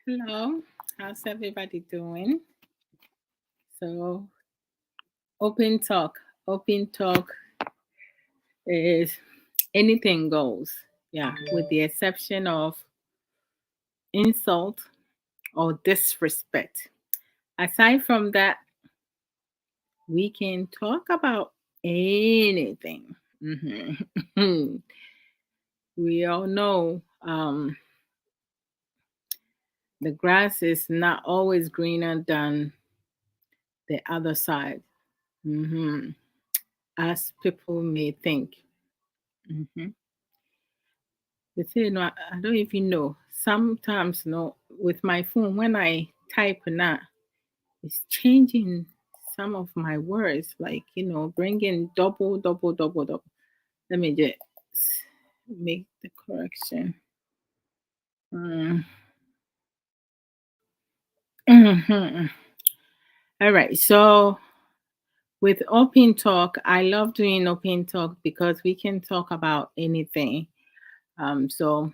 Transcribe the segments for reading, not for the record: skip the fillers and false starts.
Hello, how's everybody doing? So, open talk. Open talk is anything goes. Yeah, with the exception of insult or disrespect. Aside from that, we can talk about anything. Mhm. We all know the grass is not always greener than the other side, hmm as people may think. Mhm. The thing, I don't even know. Sometimes, no, with my phone, when I type now, it's changing some of my words, like, bringing double, double, double, double. Let me just make the correction. Mm. Mhm. All right. So, with open talk, I love doing open talk because we can talk about anything. So,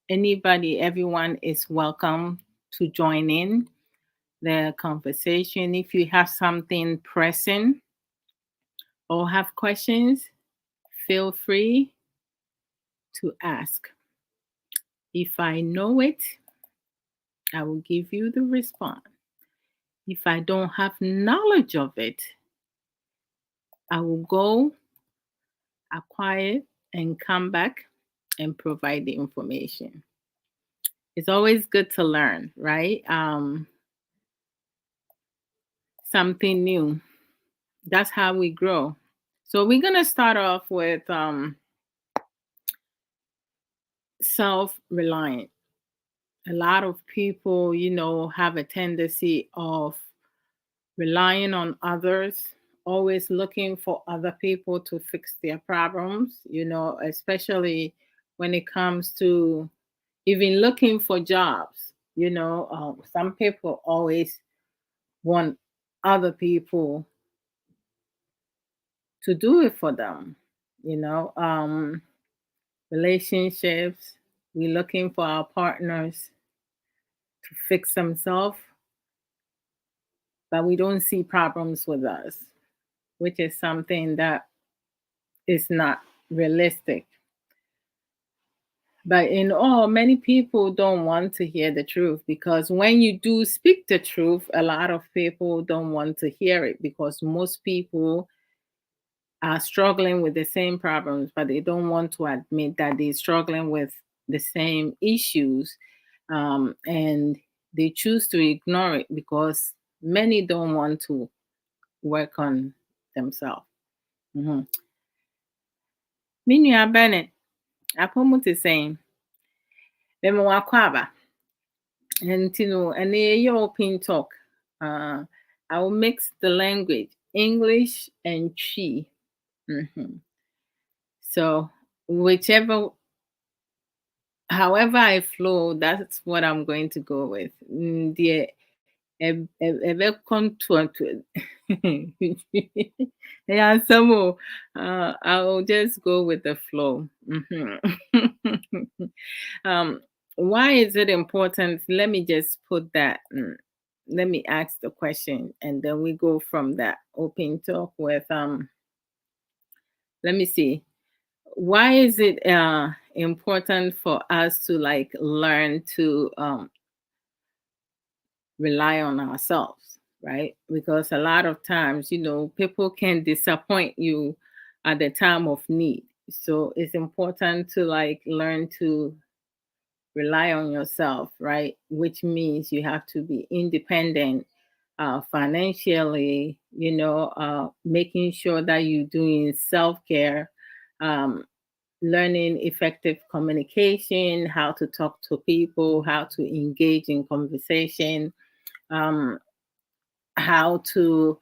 anybody, everyone is welcome to join in the conversation. If you have something pressing or have questions, feel free to ask. If I know it, I will give you the response. If I don't have knowledge of it, I will go acquire it and come back and provide the information. It's always good to learn, right? Something new. That's how we grow. So we're gonna start off with self-reliant. A lot of people, have a tendency of relying on others, always looking for other people to fix their problems, especially when it comes to even looking for jobs. Some people always want other people to do it for them, you know. Relationships, we're looking for our partners to fix themselves, but we don't see problems with us, which is something that is not realistic. But in all, many people don't want to hear the truth because when you do speak the truth, a lot of people don't want to hear it because most people are struggling with the same problems, but they don't want to admit that they're struggling with the same issues. And they choose to ignore it because many don't want to work on themselves. Mhm. Me nua Bennett, apɔmu te sɛn? Mema wakɔ aba. Nti no, ɛno yɛyɛ open talk. I will mix the language, English and Twi. Mhm. So whichever, however I flow, that's what I'm going to go with. Deɛ ɛbɛkɔ ntoantoa ɛyɛ asɛm o. I'll just go with the flow. Mhm. um, why is it important? Let me just put that. Let me ask the question, and then we go from that open talk with Let me see. Why is it important for us to like learn to rely on ourselves, right? Because a lot of times, people can disappoint you at the time of need. So it's important to like learn to rely on yourself, right? Which means you have to be independent financially, making sure that you're doing self care, um, learning effective communication, how to talk to people, how to engage in conversation, um, how to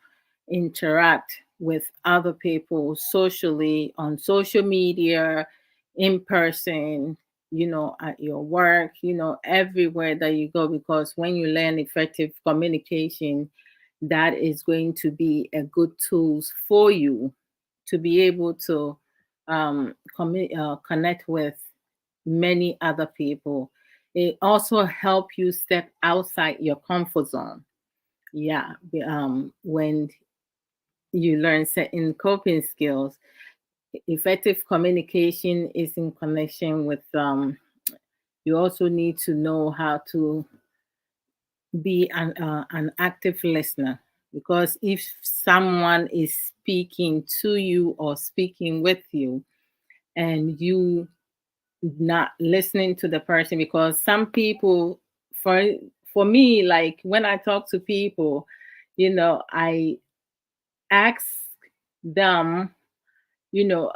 interact with other people socially on social media, in person, at your work, everywhere that you go. Because when you learn effective communication, that is going to be a good tools for you to be able to connect with many other people. It also help you step outside your comfort zone. Yeah, when you learn certain coping skills, effective communication is in connection with you also need to know how to be an active listener, because if someone is speaking to you or speaking with you and you not listening to the person, because some people, for for me, like when I talk to people, I ask them, you know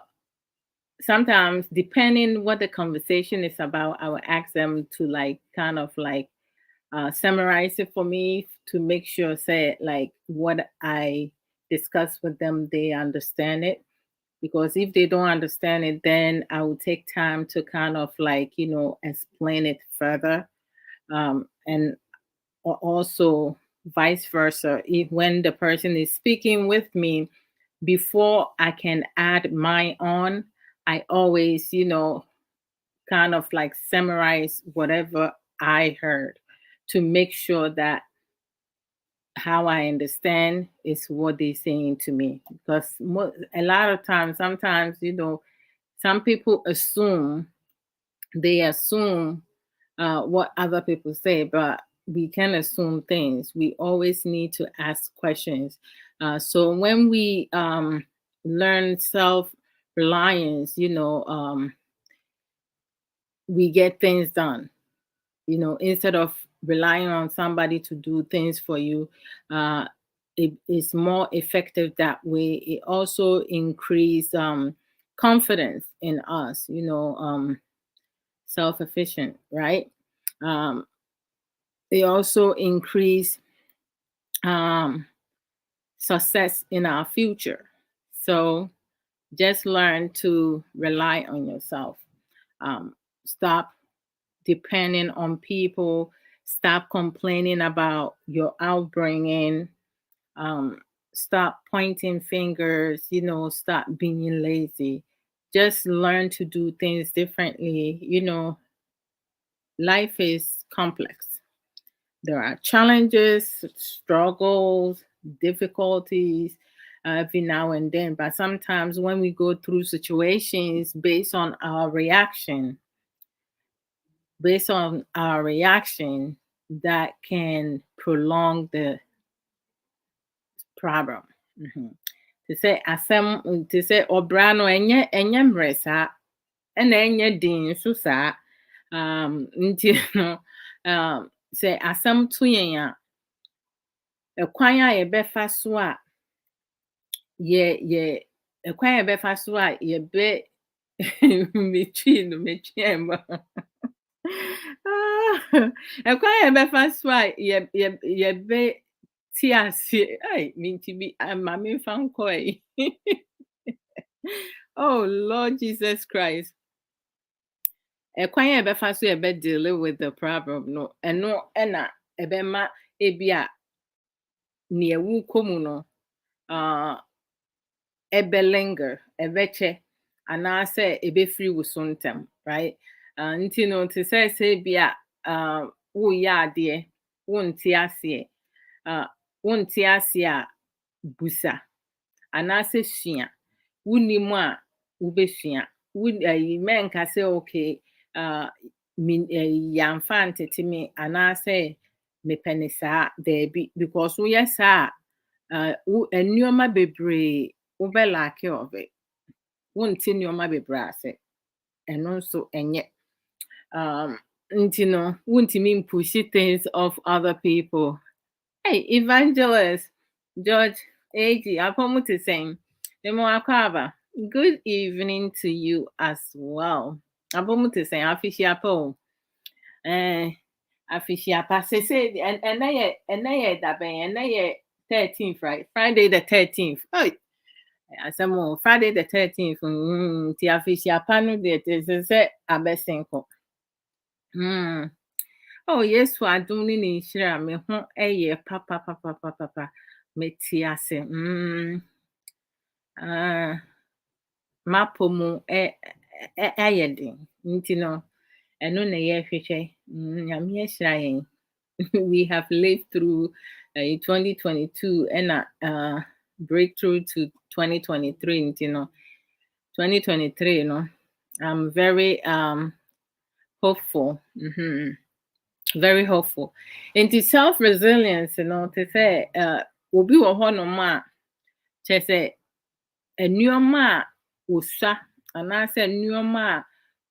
sometimes depending what the conversation is about, I will ask them to like kind of like summarize it for me to make sure, say, like what I discuss with them, they understand it. Because if they don't understand it, then I will take time to kind of like, explain it further. And also vice versa. If when the person is speaking with me, before I can add mine on, I always, kind of like summarize whatever I heard to make sure that how I understand is what they're saying to me. Because a lot of times, sometimes, some people assume what other people say, but we can assume things. We always need to ask questions. So when we learn self reliance, we get things done. Instead of relying on somebody to do things for you, uh, it is more effective that way. It also increase confidence in us, self-efficient, right? um, it also increase um, success in our future. So just learn to rely on yourself. Stop depending on people. Stop complaining about your outbringing. Um, stop pointing fingers. Stop being lazy. Just learn to do things differently. Life is complex. There are challenges, struggles, difficulties every now and then. But sometimes when we go through situations based on our reaction, that can prolong the problem. Mhm. Te sɛ asɛm te sɛ ɔbra no ɛnyɛ mmerɛ saa, ɛna ɛnyɛ den nso saa. Nti no, sɛ asɛm to yɛn a, ɛkwan a yɛbɛfa so a yɛ yɛ ɛkwan a yɛbɛfa so a yɛbɛ metwi ɛmɔ. Ɛkwan a yɛbɛfa so a yɛbɛte ase. Minti bi ma memfa nkɔ yi. Oh Lord Jesus Christ. Ɛkwan a yɛbɛfa so yɛbɛdeal with the problem no, ɛno ɛna ɛbɛma ebi a nea wokɔ mu no ɛbɛlinger, ɛbɛkyɛ, anaasɛ ɛbɛfiri wo so ntɛm, right? Nti no, te sɛ bi a woyɛ adeɛ, wonte aseɛ. Wonte aseɛ a busa, anaasɛ sua. Wonim a wobɛsua. Mɛnka sɛ okay, yɛamfa antete me, anaasɛ mepɛ ne saa, daabi. Because woyɛ saa a nneɛma bebree wobɛlack of it. Wonte nneɛma bebree ase. Ɛno nso ɛnyɛ. Nti no, wontumi mpushi things of other people. Hey, Evangelist George AG, apɔmu te sɛn? Emu akɔ aba. Good evening to you as well. Apɔmu te sɛn? Afihyiapa o. Afihyiapa. Sese, ɛnɛ yɛ dabɛn. Ɛnɛ yɛ 13th, right? Friday the 13th. Oh, asɛm o. Friday the 13th. Ti afihyiapa no deɛ te sɛ abɛsen kɔ. Oh, Yesu adom ne ne nhyira me ho ɛyɛ papa. Meti ase. Mapo mu ɛyɛ den. Nti no, ɛno na yɛhwehwɛ. Nyame ahyira yɛn. We have lived through 2022 and breakthrough to 2023. 2023, I'm very hopeful. Very hopeful. Into self-resilience, to say, obi wɔ hɔnom a kyerɛ sɛ nneɛma a wosua anaasɛ nneɛma a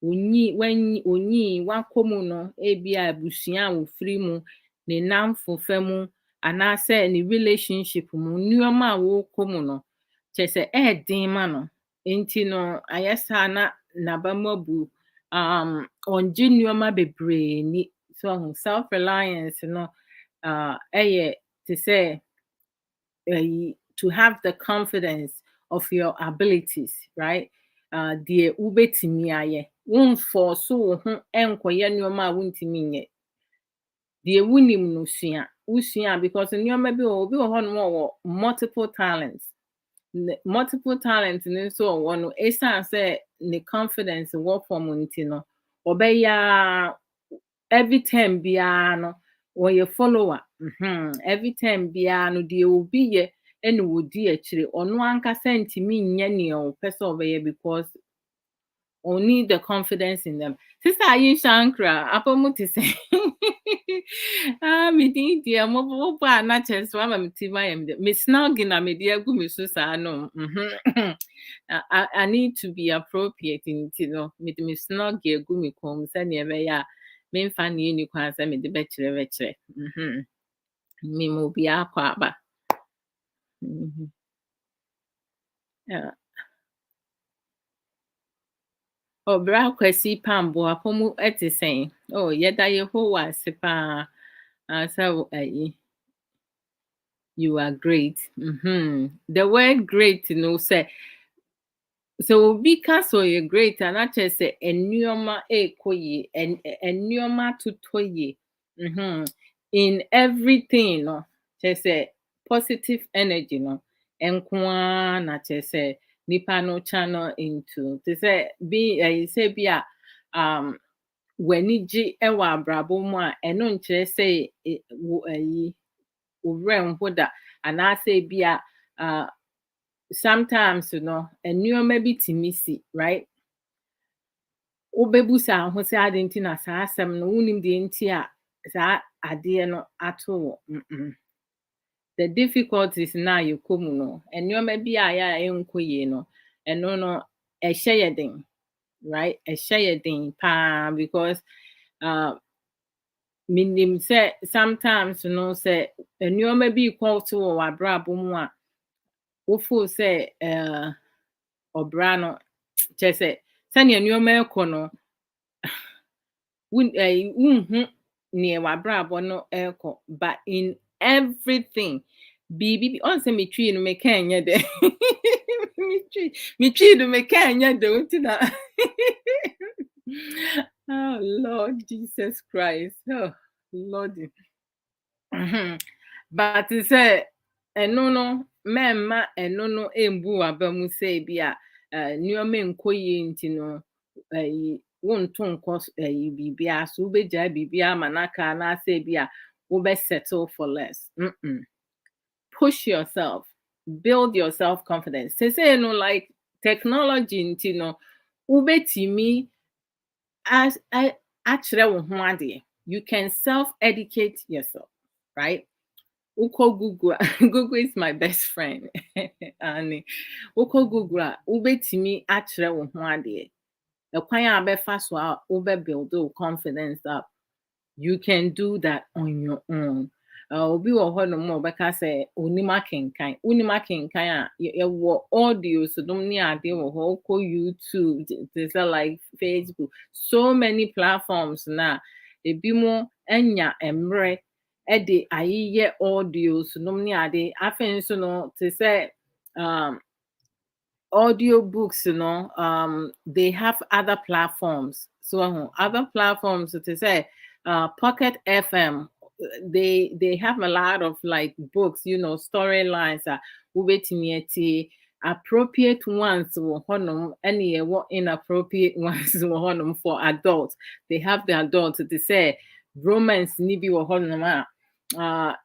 onyi wakɔ mu no, ebi a abusua a wofiri mu, ne namfofa mu, anaasɛ ne relationship mu, nneɛma a wɔkɔ mu no, kyerɛ sɛ ɛɛden ma no. Nti no, ayɛ saa na n'abamu abu, ɔngye nneɛma bebree ni. So self-reliance no, ɛyɛ te sɛ to have the confidence of your abilities, right? Deɛ wobɛtumi ayɛ. Womforce wo ho ɛnkɔyɛ nneɛma a wontumi nyɛ. Deɛ wonim no sua. Wosua because nneɛma bi obi wɔ hɔnom a ɔwɔ multiple talents. Multiple talents no nso ɔwɔ no, ɛsiane sɛ ne confidence wɔ fam nti no, ɔbɛyɛ every time biara no, wɔyɛ follower. Every time biara no, deɛ obi yɛ ɛna wodi akyire. Ɔno ankasa ntumi nyɛ nea ɔpɛ sɛ ɔbɛyɛ because only the confidence in them. Sister Ayisha Ankra, apamu te sɛ me din deɛ mo ba na kyerɛ so ama me ti ma yɛm de. Me snogging na me de agu me so saa no. I need to be appropriate nti no. Me de me snog agu me kɔn sɛnea ɛbɛyɛ a memfa ne ni kwan sɛ me de bɛkyerɛ. Me mo bi akɔ aba. Bra kwasi pambo apomu ɛte sɛn. Yɛda Yehowa ase paa. So you are great. The word great, say so obi ka so you're great and actually say ennioma ekoye and ennioma tutoye. In everything, say positive energy, enkwa na say nipa no channel into to say be say be a w'ani gye ɛwɔ abrabɔ mu a ɛno nkyerɛ sɛ owura ho da anaasɛ bi a sometimes nneɛma bi tumi si, right? Wobɛbusa ho sɛ ade nti na saa asɛm no wonim deɛ nti a saa adeɛ no ato wɔ. The difficulties na yɛkɔ mu no, nneɛma bi a yɛ a ɛnkɔ yie no, ɛno no ɛhyɛ yɛ den, right? Ɛhyɛ yɛ den paa because menim sɛ sometimes sɛ nneɛma bi kɔ so wɔ w'abrabɔ mu a wofoo sɛ ɔbra no kyerɛ sɛ sɛnea nneɛma ɛkɔ no wonhu nea w'abrabɔ no ɛkɔ, but in everything biribi ɔnsɛ metwii no meka ɛnyɛ dɛ metwii no meka ɛnyɛ dɛ nti na oh Lord Jesus Christ, oh Lord. But say ɛno no mɛmma ɛno no embu aba mu sɛ bi a nneɛma nkɔ yie nti no wonto nkɔ biribiara so wobɛgyaa biribiara ma n'aka anaasɛ bi a wobɛ settle for less. Push yourself, build your self-confidence. Say like technology nti no wobɛtumi akyerɛ wo ho adeɛ. You can self-educate yourself, right? Uko Google. Google is my best friend. And Uko Google, ubetimi akyerɛ wo ho adeɛ. Ɛkwan a bɛfa so a wobɛbuild your confidence up. You can do that on your own. Obi wɔ hɔ no mo bɛka sɛ onim akenkan. Wonim akenkan a yɛwɔ audio so dom ne ade wɔ hɔ. Uko YouTube, there's like Facebook, so many platforms na ebi mo enya mmerɛ ɛde ayeyɛ audios nom ne ade afei nso no te sɛ audio books they have other platforms. So other platforms to say Pocket FM, they have a lot of like books, storylines ubetimieti appropriate ones wɔ hɔnom ɛne yɛwɔ inappropriate ones wɔ hɔnom for adults. They have the adults. They say romance ni bi wɔ hɔnom a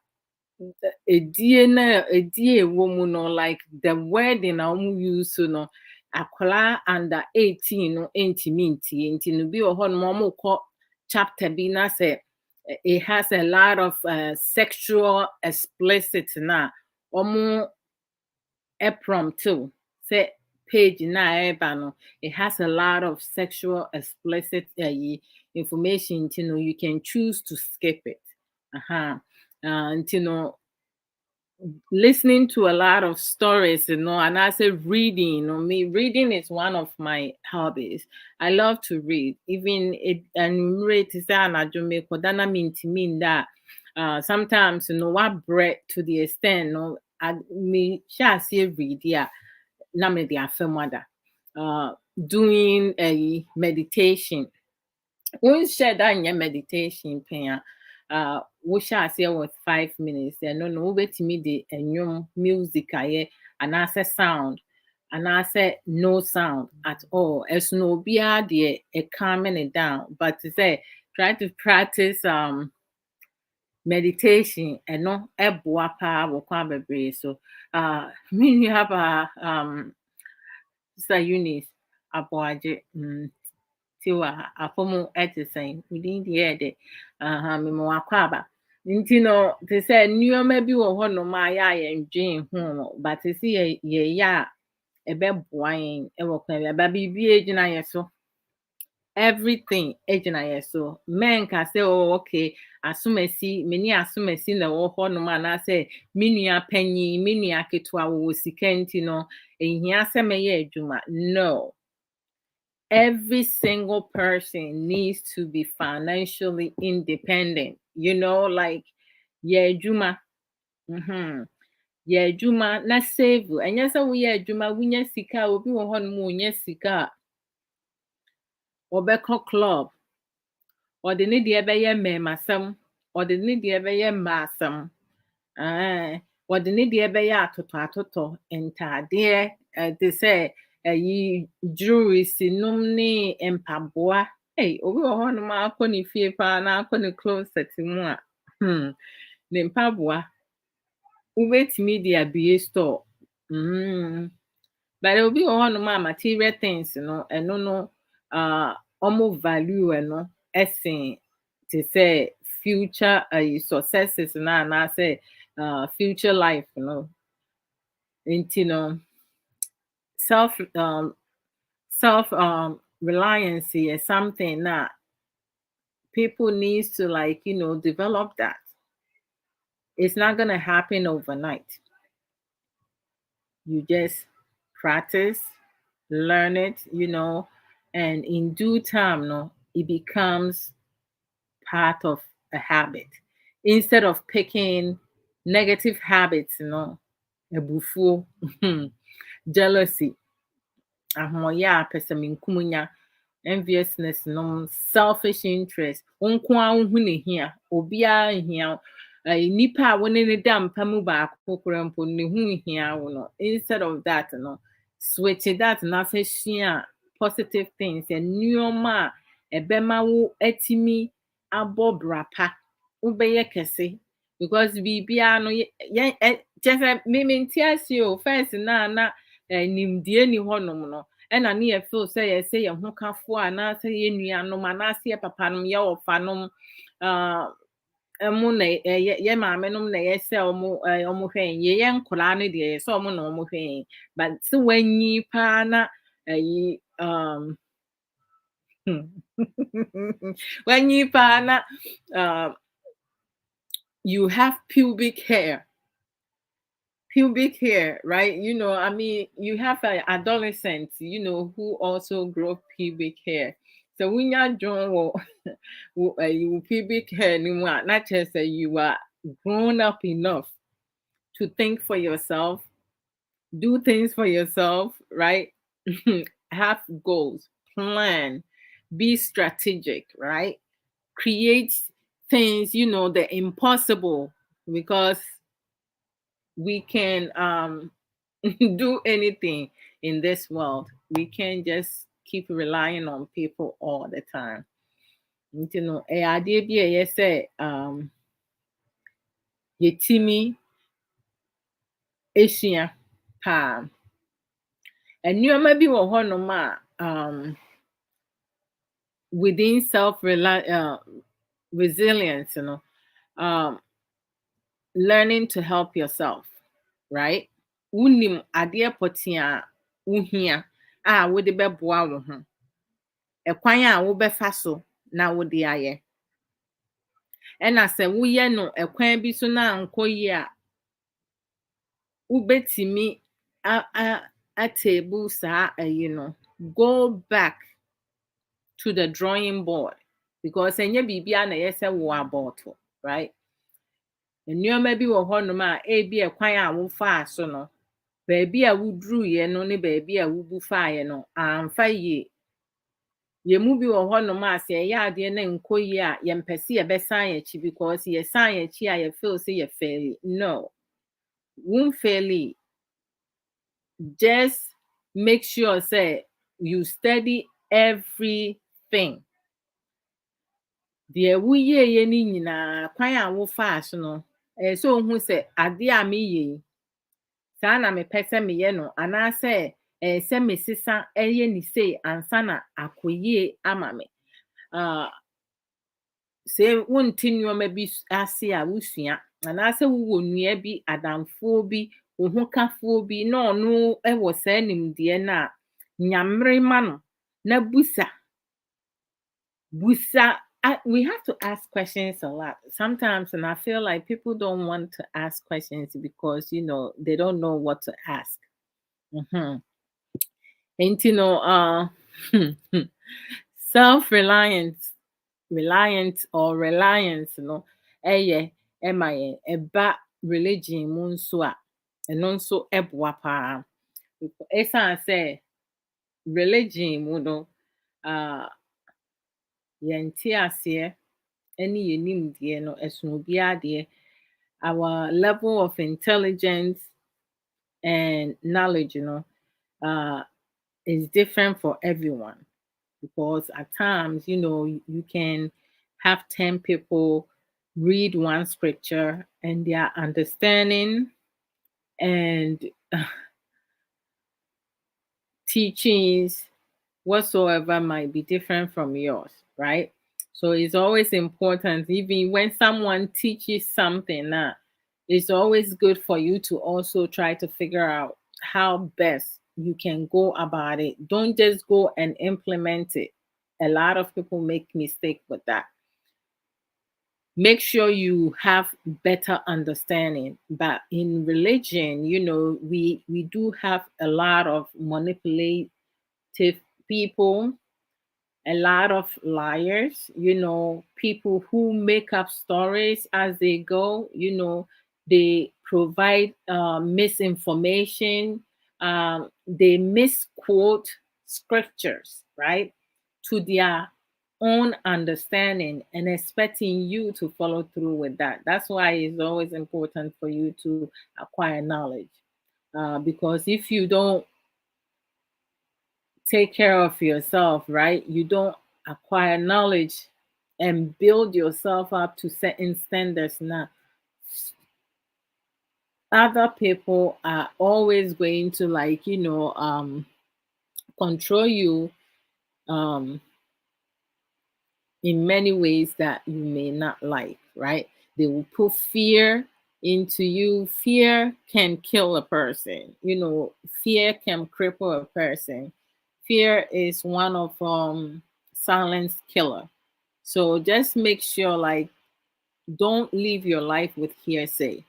edie ɛwɔ mu no, like the wording a wɔn use no, akwadaa under 18 no ntumi ntie nti no bi wɔ hɔnom wɔn kɔ chapter bi na sɛ it has a lot of sexual explicit na wɔn prompt too. Say page na eba no, it has a lot of sexual explicit information. You know, you can choose to skip it. And you know, listening to a lot of stories, you know, and I say reading. You know, me reading is one of my hobbies. I love to read. Even it and read is an adjumeko dana mean that sometimes you know what bread to the extent no me shall see read yeah na me the afemada doing a meditation. When share that in your meditation pen we shall say with 5 minutes and no wait me the new music and I say sound and I say no sound at all as no be the a calming it down but to say try to practice meditation and no eboa pa wokwa bebre so me you have a Sister Eunice aboaje tiwa afomu etisen within the air de me mo akwaba nti no te say nneoma bi wo ho no ma ya ye ndwen ho but te say ye ya ebeboa yen e wo kwa ba bibi ejina ye so everything ejina ye so men ka say oh okay asumasi meni asumasi na wo ho no ma na say menua panyi menua ketwa wo sika nti no ehia se meye adwuma no. Every single person needs to be financially independent. You know, like yeah, Juma. Yeah, Juma, na save. And yes, we yeah, Juma, we nya sika, we be one more nya sika. Or beko club. Or the need ebe ye me masam. Or the need ebe ye masam. Or the need ebe ya atoto entade. They say yi jewelry sinum ne mpaboa obi wɔ hɔ no ma akɔ ne fie paa na akɔ ne closet mu a ne mpaboa wobɛtumi de abie store but obi wɔ hɔ no ma material things no ɛno no ɔmo value ɛno ɛsen te sɛ future successes na anaasɛ future life no nti no self reliance is something that people needs to like you know develop that. It's not gonna happen overnight. You just practice, learn it, you know, and in due time, no, it becomes part of a habit. Instead of picking negative habits, you know, ebufu, jealousy, ahoya, pesaminku enviousness no selfish interest nko ahu ne hia obia hia nipa a woni ne da mpa mu ba akokora mpo ne hu hia wo no instead of that no switch that na fa hia positive things and nneoma ebema wo atimi abo brapa wo beye kese because bibia no just me ntiasi o first na nimdie ni honom no ɛna ne yɛ feel sɛ yɛ sɛ yɛ ho kafo a na sɛ yɛ nuanom anaasɛ yɛ papanom yɛ wɔfanom ɛmo na yɛ maamenom na yɛ sɛ ɔmo hwɛn yɛyɛ nkɔlaa no deɛ yɛ sɛ ɔmo na ɔmo hwɛn but sɛ wanyi paa na ɛyi wanyi paa na you have pubic hair, right? You know, I mean, you have adolescents, you know, who also grow pubic hair. So when you're drawn, you pubic hair, not just that you are grown up enough to think for yourself, do things for yourself, right? Have goals, plan, be strategic, right? Create things, you know, the impossible because we can do anything in this world. We can't just keep relying on people all the time. You know, adeɛ bi a ɛyɛ sɛ yɛtumi esua paa. Nneɛma bi wɔ hɔnom a within resilience, you know, learning to help yourself, right? Wonim adeɛ pɔtee a wohia a wode bɛboa wo ho. Ɛkwan a wobɛfa so na wode ayɛ. Ɛna sɛ woyɛ no ɛkwan bi so na ankɔ yie a, wobɛtumi atable saa ayi no. Go back to the drawing board, because ɛnyɛ biribiara na ɛyɛ sɛ wo abɔɔto, right? Nneɛma bi wɔ hɔnom a ebi ɛkwan a wofaa so no, baabi a woduruiɛ no ne baabi a wobu faeɛ no amfa yie. Yɛmu bi wɔ hɔnom a sɛ ɛyɛ adeɛ na nkɔ yie a yɛmpɛ sɛ yɛbɛsan yɛn akyi, because yɛsan yɛn akyi a yɛfeel sɛ yɛfaili. No, womfaili. Just make sure say you study everything. Deɛ woyɛeɛ no nyinaa, kwan a wofaa so no, ɛyɛ sɛ ohu sɛ adeɛ a meyɛ yi, saa na mepɛ sɛ meyɛ no, anaasɛ ɛyɛ sɛ mesesa ɛyɛ ne sei ansa na akɔ yie ama me. Sɛ wonte nneɛma bi ase a wosua, anaasɛ wowɔ nnua bi, adamfoɔ bi, wo ho kafoɔ bi na ɔno wɔ saa nimdeɛ no a, nyamere ma no na busa. We have to ask questions a lot sometimes, and I feel like people don't want to ask questions because, you know, they don't know what to ask. And you know, self-reliance, reliance, you know, ɛma ɛba religion mu nso a ɛno nso ɛboa paa. Ɛsan sɛ religion mu no yɛnte aseɛ ɛne yɛnimdeɛ no ɛso obiara deɛ. Our level of intelligence and knowledge, you know, is different for everyone, because at times, you know, you can have 10 people read one scripture and their understanding and teachings whatsoever might be different from yours, right? So it's always important, even when someone teaches something, it's always good for you to also try to figure out how best you can go about it. Don't just go and implement it. A lot of people make mistake with that. Make sure you have better understanding. But in religion, you know, we do have a lot of manipulative people, a lot of liars, you know, people who make up stories as they go, you know, they provide misinformation, they misquote scriptures, right, to their own understanding and expecting you to follow through with that. That's why it's always important for you to acquire knowledge. Because if you don't take care of yourself, right, you don't acquire knowledge and build yourself up to certain standards now, other people are always going to, like, you know, control you in many ways that you may not like, right? They will put fear into you. Fear can kill a person. You know, fear can cripple a person. Fear is one of silence killer. So just make sure, like, don't live your life with hearsay.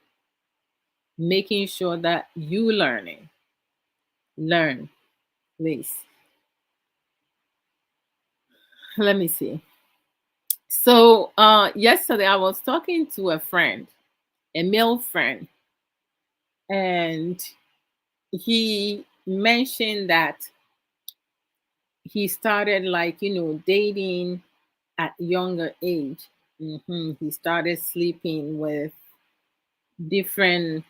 Making sure that you learn, please. Let me see. So yesterday I was talking to a friend, a male friend, and he mentioned that he started, like, you know, dating at younger age. He started sleeping with different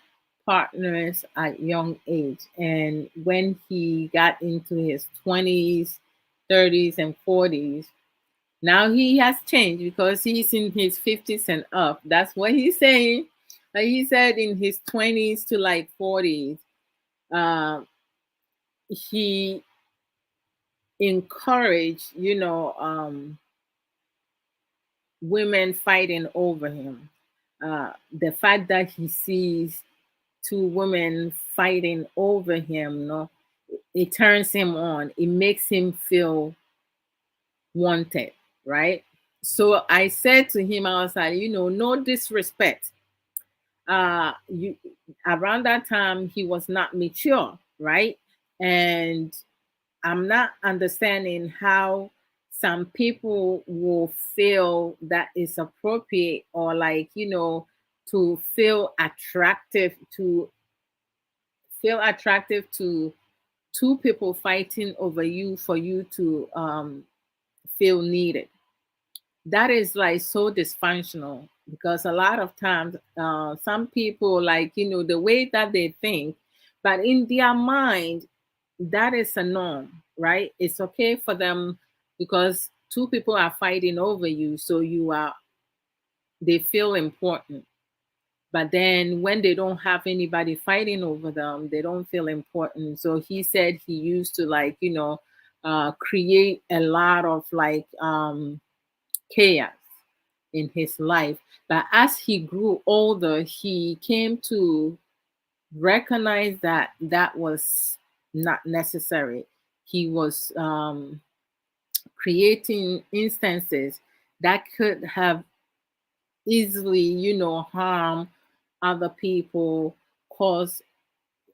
partners at young age, and when he got into his 20s, 30s, and 40s, now he has changed because he's in his 50s and up. That's what he's saying. Like he said, in his 20s to like 40s, uh, he encouraged, women fighting over him. The fact that he sees two women fighting over him, no, it turns him on. It makes him feel wanted, right? So I said to him, I was like, no disrespect. You Around that time he was not mature, right? And I'm not understanding how some people will feel that is appropriate, or like, to feel attractive to two people fighting over you for you to feel needed. That is like so dysfunctional, because a lot of times some people, like, the way that they think, but in their mind that is a norm, right? It's okay for them because two people are fighting over you, so they feel important. But then when they don't have anybody fighting over them, they don't feel important. So he said he used to, like, create a lot of like chaos in his life. But as he grew older, he came to recognize that that was not necessary. He was creating instances that could have easily, harm other people, cause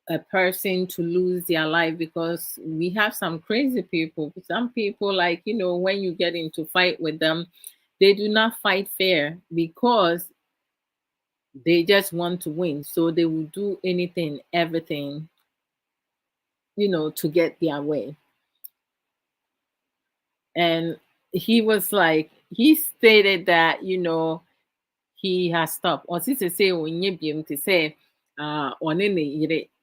a person to lose their life, because we have some crazy people. Some people, like, when you get into fight with them, they do not fight fair because they just want to win. So they will do anything, everything, to get their way. And he stated that, he has stopped. Or to say, to say,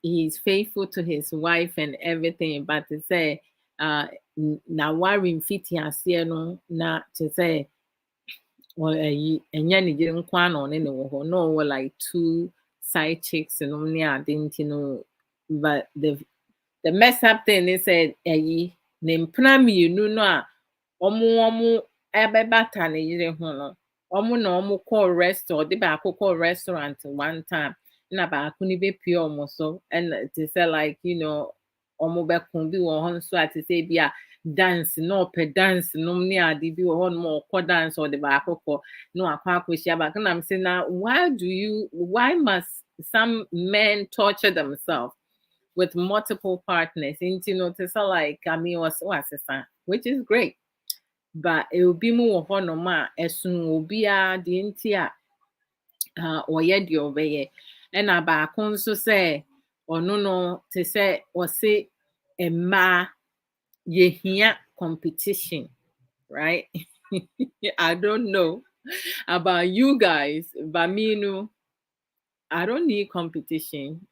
he's faithful to his wife and everything, but to say, na worry fit no, na to say, and yan didn't quan on any no, like two side chicks and only I didn't, but the mess up thing is said, nempena mmienu no a ɔmo ɛbɛbata ne yere ho no, ɔmo na ɔmo kɔɔ restaurant, ɔde baako kɔɔ restaurant one time, na baako no bepie ɔmo so, ɛna te sɛ like, ɔmo bɛko bi wɔ hɔ nso a te sɛ bi a dance na ɔpɛ dance nom ne ade bi wɔ hɔ nom a ɔkɔ dance ɔde baako kɔ na wakɔ akɔhyia baako, na I'm saying, now why must some men torture themselves with multiple partners into, to say like, I mean, what's which is great. But it will be more honoma as soon will be the intia or yet your way. And about so say, or no, to say, or say, a ma ye here competition, right? I don't know about you guys, but me, no, I don't need competition.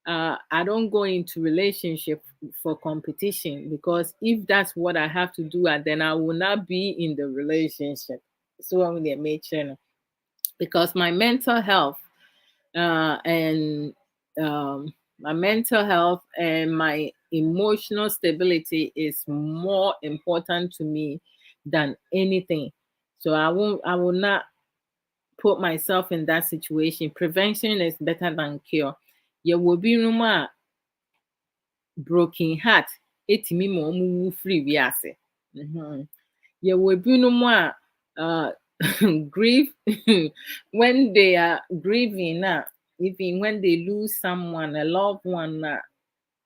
I don't go into relationship for competition, because if that's what I have to do, then I will not be in the relationship. So I'm going to make sure, because and my mental health and my emotional stability is more important to me than anything. So I will not put myself in that situation. Prevention is better than cure. You will be rumor broken heart etimi ma ɔmo wu firi wiase. Yɛwɔ binom a grief when they are grieving, even when they lose someone, a loved one,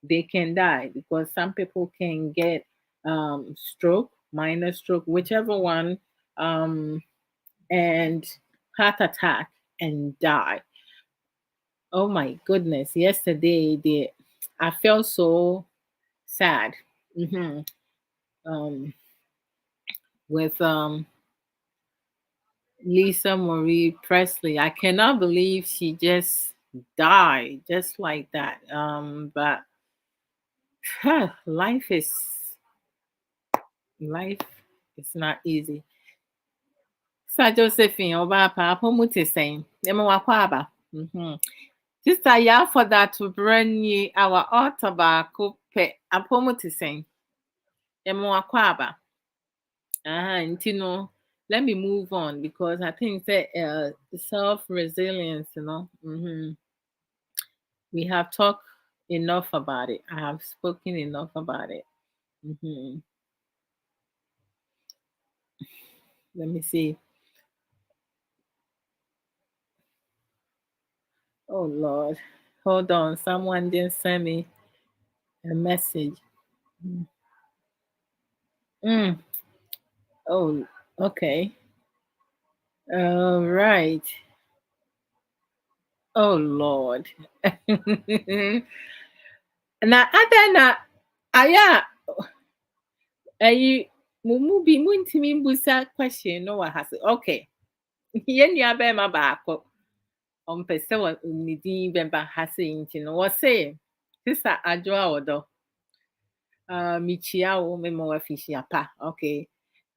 they can die, because some people can get stroke, minor stroke, whichever one, and heart attack and die. Oh my goodness! Yesterday, I felt so sad. hmm with Lisa Marie Presley. I cannot believe she just die just like that. But life is not easy. Sister Josephine, Oba Papa Muti saying, Emma Wakwaba. Sister ya for that to bring you our autobacco pe apomuti saying, Emma Wakwaba. Let me move on because I think that self-resilience, we have talked enough about it. I have spoken enough about it. Let me see. Oh Lord, hold on. Someone didn't send me a message. Oh, okay. All right. Oh Lord. Na ada na aya mumu bi muntimi mbusa question no wa hase. Okay. Yen nua be ma baako. Ompe se wa nidin be ba hase nti no wo say sister Adwoa Odo. Michia wo me mo afishia pa. Okay.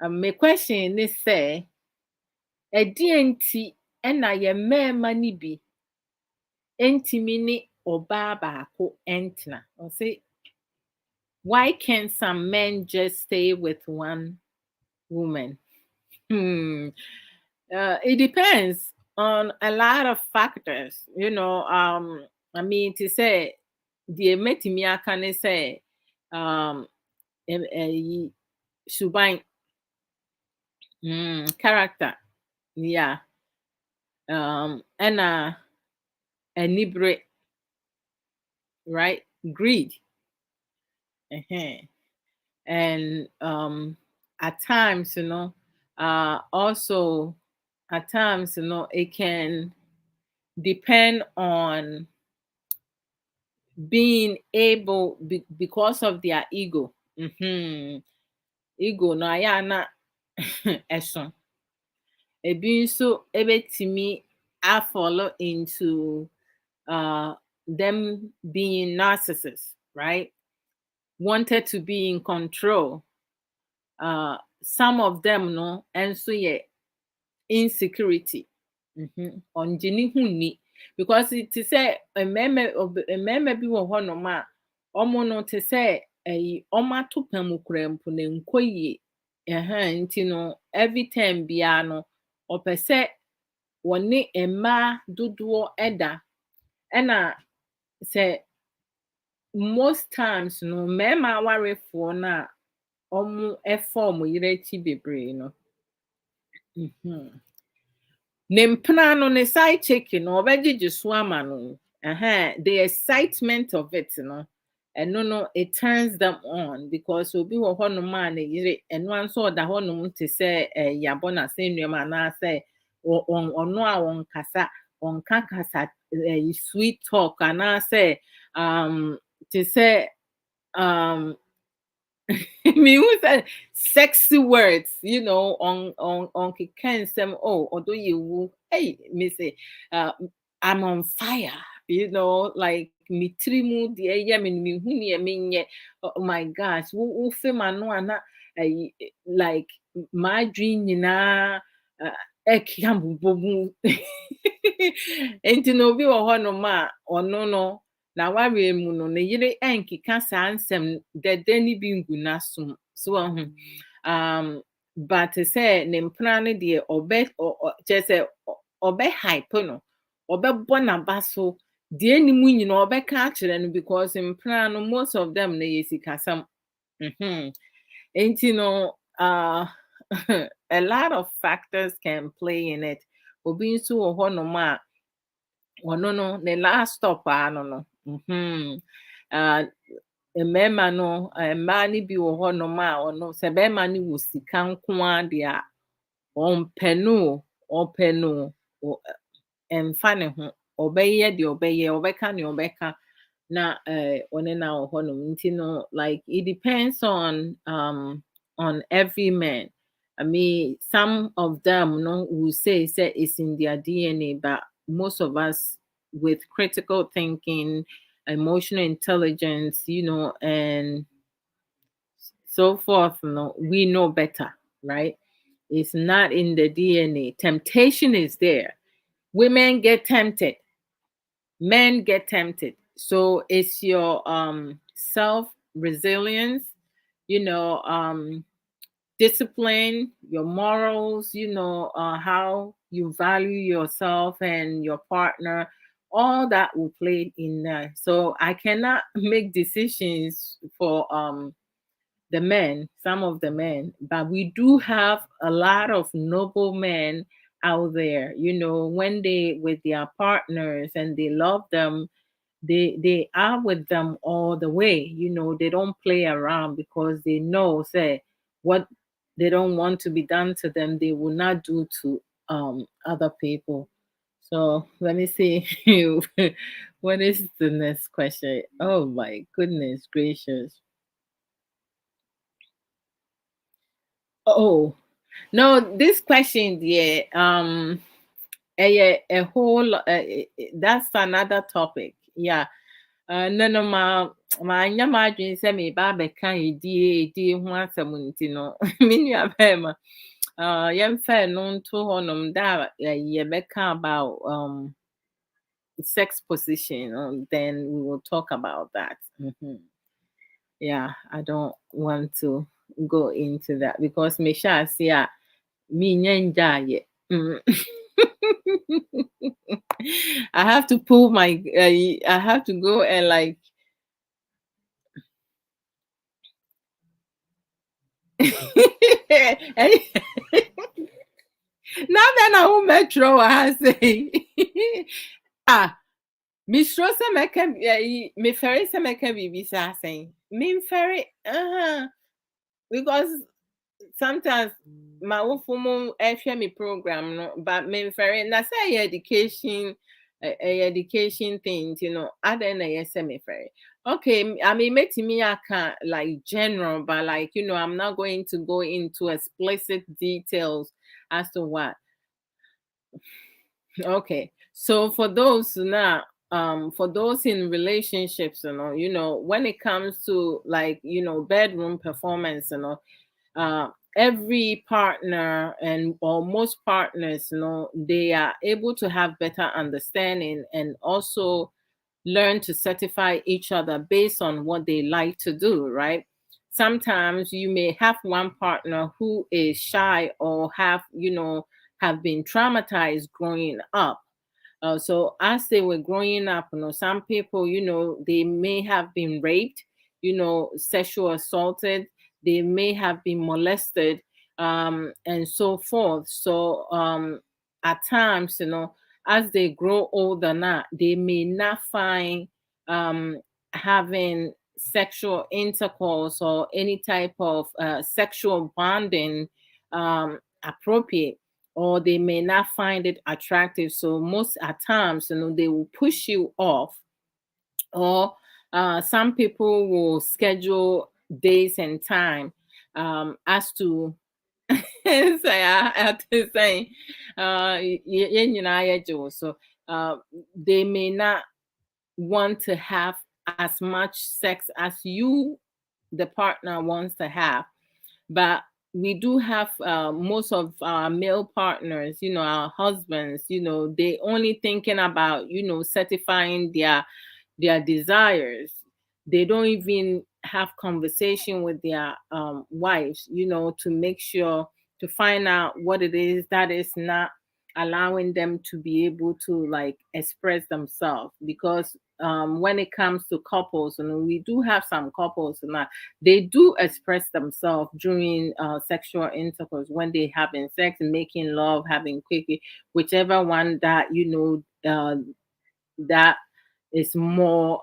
My question is say enti na ye mema ni bi entimi ni oba baako entna. Or say why can't some men just stay with one woman? It depends on a lot of factors. I mean, to say the metimi can say suban character, yeah, and enibre, right? Greed, and at times, also at times, it can depend on being able because of their ego. Ego no ayana eso. Ebi nso ebetimi I follow into them being narcissists, right? Wanted to be in control. Some of them no enso ye insecurity. On jini huni because it is say a meme bi wo ho no ma omo no te say oma to pamukura mpo na nkoyi nti no every time bia no opese woni emma dodo eda na say most times no mema warefo na omo form yire chi bebre no Nempena no ne side chicken no obegye so ama no. The excitement of it, no, it turns them on because obi wo ho no ma na yire eno anso oda ho no te se yabo na se nnuama na se ono a won kasa on kasa sweet talk and say to say me who said sexy words, on can some although you hey me say I'm on fire, like me trimu the me me oh my gosh, who feel man no ana like my dream na bobu enti no bi wo ho no ma ono no na ware mu no ne yire enkeka saa nsem dede ni bi ngu na so but say ne mpra ne de say obe hype no obe bona baso de ni mu nyina obe ka akere no because mpra no most of them na yesikasam enti no a lot of factors can play in it obi nso wo ho no ma ono no the last stop no mmarima no mmaa no bi wɔ hɔ nom a ɔno sɛ barima no wɔ sika nko ara deɛ a ɔmpɛ no ɛmfa ne ho ɔbɛyɛ deɛ ɔbɛyɛ ɔbɛka deɛ ɔbɛka na ɔne na wɔ hɔ nom nti no like it depends on every man. I mean, some of them will say it's in their DNA, but most of us with critical thinking, emotional intelligence, and so forth, we know better, right? It's not in the DNA. Temptation is there. Women get tempted, men get tempted. So it's your self resilience, you know, um, discipline, your morals, how you value yourself and your partner, all that will play in there. So I cannot make decisions for the men, some of the men, but we do have a lot of noble men out there, when they with their partners and they love them, they are with them all the way. They don't play around because they know, say, what they don't want to be done to them, they will not do to other people. So let me see. What is the next question? Oh my goodness gracious. Oh no, this question, yeah, a whole that's another topic. Yeah. No, no, nya m'adwene sɛ meba abɛka edie ho asɛm nti no, me nua bɛrima, yɛmfa ɛno nto hɔnom da a yɛbɛka about sex position, then we will talk about that. Yeah, I don't want to go into that because me sha see me nyenja. I have to pull my I have to go and like now that I will metro I say ah Mistro se meka me ferry se meka bibi sa saying me ferry because sometimes my wofumu ehwe me program no but me ferry na say education education things, other than yes me ferry. Okay, I mean metimi aka like general, but like I'm not going to go into explicit details as to what. Okay. So for those now, for those in relationships, when it comes to like, bedroom performance, every partner and or most partners, they are able to have better understanding and also learn to certify each other based on what they like to do, right? Sometimes you may have one partner who is shy or have been traumatized growing up. So as they were growing up, some people, they may have been raped, sexual assaulted, they may have been molested, and so forth. So at times, as they grow older now, they may not find having sexual intercourse or any type of sexual bonding appropriate, or they may not find it attractive. So most at times, they will push you off, or some people will schedule days and time as to say I have to say so they may not want to have as much sex as you the partner wants to have, but we do have most of our male partners, our husbands, they only thinking about certifying their desires. They don't even have conversation with their wives, to make sure to find out what it is that is not allowing them to be able to like express themselves. Because when it comes to couples, and we do have some couples and they do express themselves during sexual intercourse, when they having sex and making love, having quickie, whichever one that that is more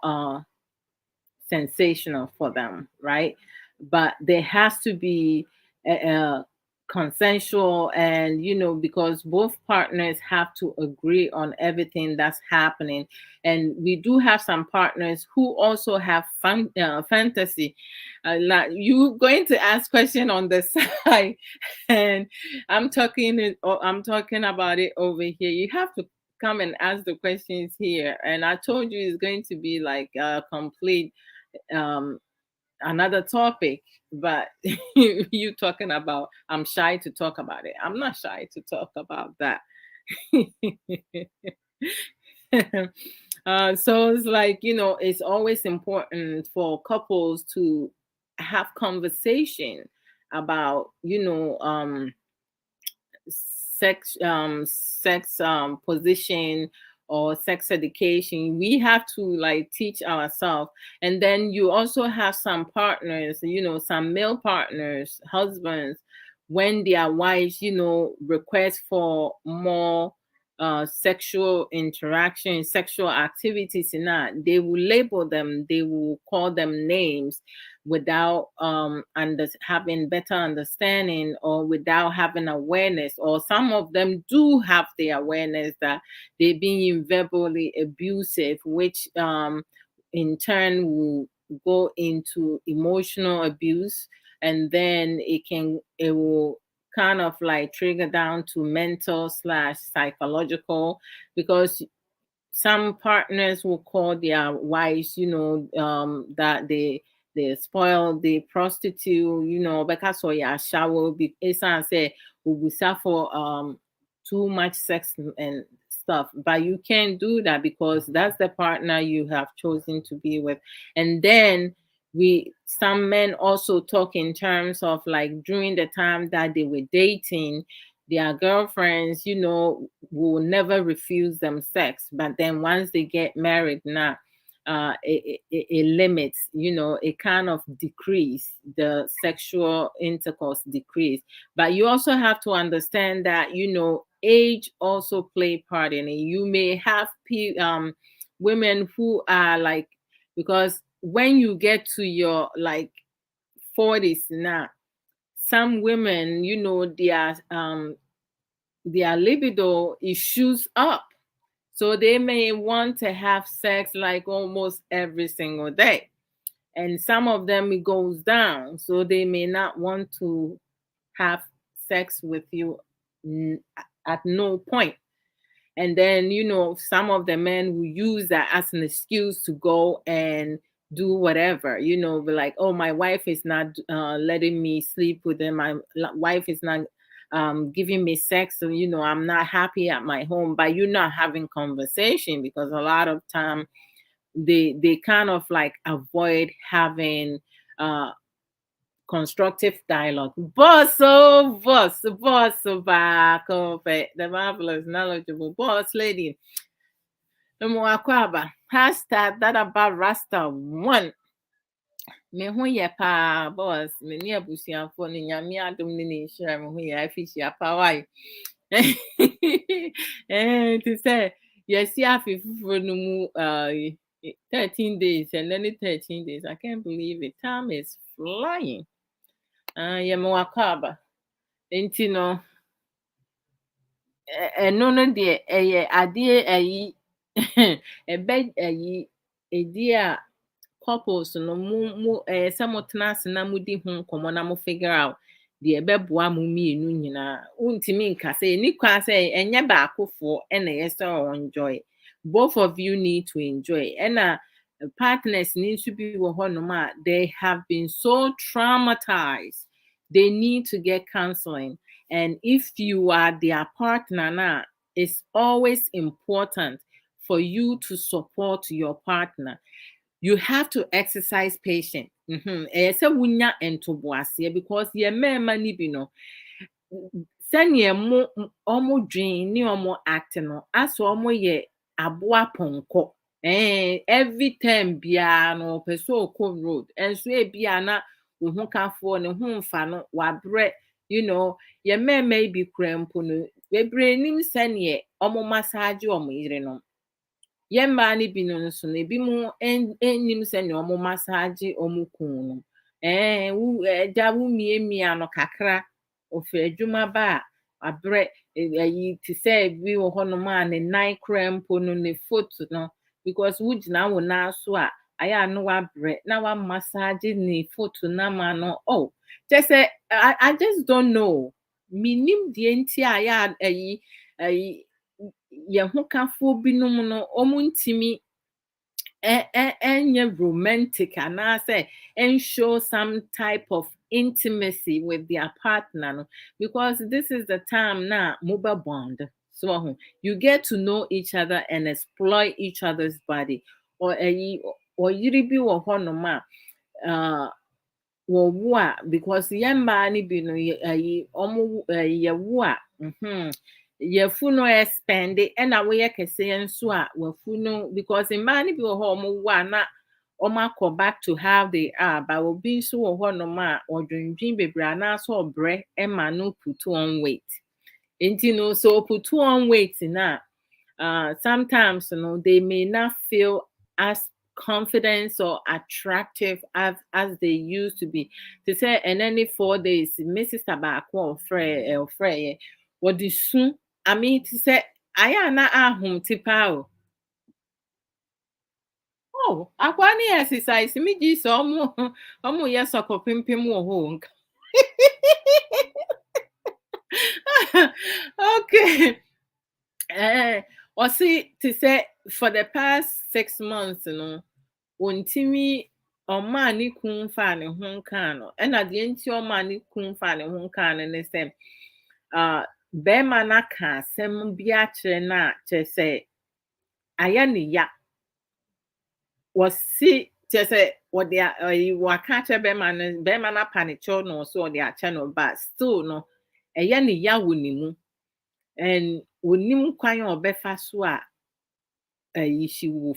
sensational for them, right? But there has to be a consensual, and because both partners have to agree on everything that's happening. And we do have some partners who also have fantasy. Now you going to ask question on the side, and I'm talking about it over here. You have to come and ask the questions here. And I told you it's going to be like a complete um another topic, but you talking about I'm shy to talk about it. I'm not shy to talk about that. So it's like, it's always important for couples to have conversation about, sex position or sex education. We have to like teach ourselves. And then you also have some partners, some male partners, husbands, when their wives, request for more sexual interaction, sexual activities, and that they will label them, they will call them names without having better understanding, or without having awareness, or some of them do have the awareness that they're being verbally abusive, which in turn will go into emotional abuse, and then it will kind of like trigger down to mental slash psychological, because some partners will call their wives, that they spoil the prostitute, because so yeah, shower be say we for too much sex and stuff. But you can't do that because that's the partner you have chosen to be with. And then some men also talk in terms of like during the time that they were dating, their girlfriends, will never refuse them sex. But then once they get married now, it limits, it kind of decrease the sexual intercourse decrease. But you also have to understand that, age also play part in it. You may have women who are like, because when you get to your like 40s now, some women, their libido is shoots up. So they may want to have sex like almost every single day. And some of them it goes down. So they may not want to have sex with you at no point. And then, some of the men will use that as an excuse to go and do whatever, be like, oh, my wife is not letting me sleep with them. My wife is not giving me sex. So, I'm not happy at my home. But you're not having conversation, because a lot of time they kind of like avoid having constructive dialogue. Boss, back of the marvelous, knowledgeable boss lady. Hashtag that about Rasta one. Me ho yɛ paa boss, me ne abusuafo ne nyame adom ne ne nhyira me ho yɛ afihyia pa why. To say yes, afi foforɔ no mu 13 days, and then 13 days. I can't believe it. Time is flying. Yeah, me wakɔ aba. Nti no ɛno no deɛ ɛyɛ adeɛ ayi ɛbɛ ayi ɛdi a couples no mu sɛ motena ase na mudi ho nkɔmmɔ na mo figure out deɛ ɛbɛboa mo mmienu nyinaa. Wontumi nka sɛ ɛni kwan sɛ ɛnyɛ baakofoɔ ɛna ɛyɛ sɛ enjoy. Both of you need to enjoy. Ɛna partners need to be wɔ hɔnom a they have been so traumatized. They need to get counseling. And if you are their partner now, it's always important for you to support your partner. You have to exercise patience. Ɛsɛ wunya ntoboaseɛ, because yɛ mmarima ni bi no, sɛnea ɔmo dwen ne ɔmo act no, asɛ ɔmo yɛ aboa pɔnkɔ. Every time biara no pɛ sɛ ɔkɔ road, ɛnso ebia na wo ho kafoɔ ne ho mfa no wabrɛ. Yɛ mmarima yi bi kura mpo no, bebree nim sɛnea ɔmo massage ɔmo yerenom. Yɛ mmaa no bi no nso no, ebi mo enim sɛnea ɔmo massage ɔmo kunu no. Ɛgya wo miamia no kakra, ofi adwuma ba a wabrɛ. Ɛyi te sɛ bi wɔ hɔnom a ne nan kura mpo no, ne foot no, because wogyina wo nan so a ayɛ a no wabrɛ na wa massage ne foot nama no. Oh, just say I just don't know. Minim deɛ nti a ayɛ a ɛyi ye ho kafo binom no omuntimi enye romantic and I say and show some type of intimacy with their partner no? Because this is the time now mobile bond. So you get to know each other and exploit each other's body or yiri bi wo hono ma wɔwo a because yɛ mmaa no bi no ɔmo yɛwo a yɛfu no expande ɛna woyɛ kɛseɛ nso a wafu no because mmaa no bi wɔ hɔ a ɔmo wo a na ɔmo akɔ back to how they are but obi nso wɔ hɔnom a ɔdwendwen bebree anaasɛ ɔbrɛ ɛma no put on weight nti no so put on weight na sometimes they may not feel as confident or attractive as they used to be. To say and any 4 days, Mrs. Tabako or Frey, what is soon? I mean to say I am not at home tipao. Oh, akwani exercise me ji so omo yes pimpim wo ho. Okay. Or see to say for the past 6 months, wontimi ọma ne kun fa ne ho kan no na de nti ọma ne kun fa ne ho kan ne sɛ bɛrima na ka asɛm bi akyerɛ na kyerɛ sɛ ayɛ ne ya wɔsi kyerɛ sɛ wɔde waka kyerɛ bɛrima na pa ne kyɛw no so wɔde akyɛ no but still no ɛyɛ ne ya wɔ ne mu and wonim kwan a ɔbɛfa so a she will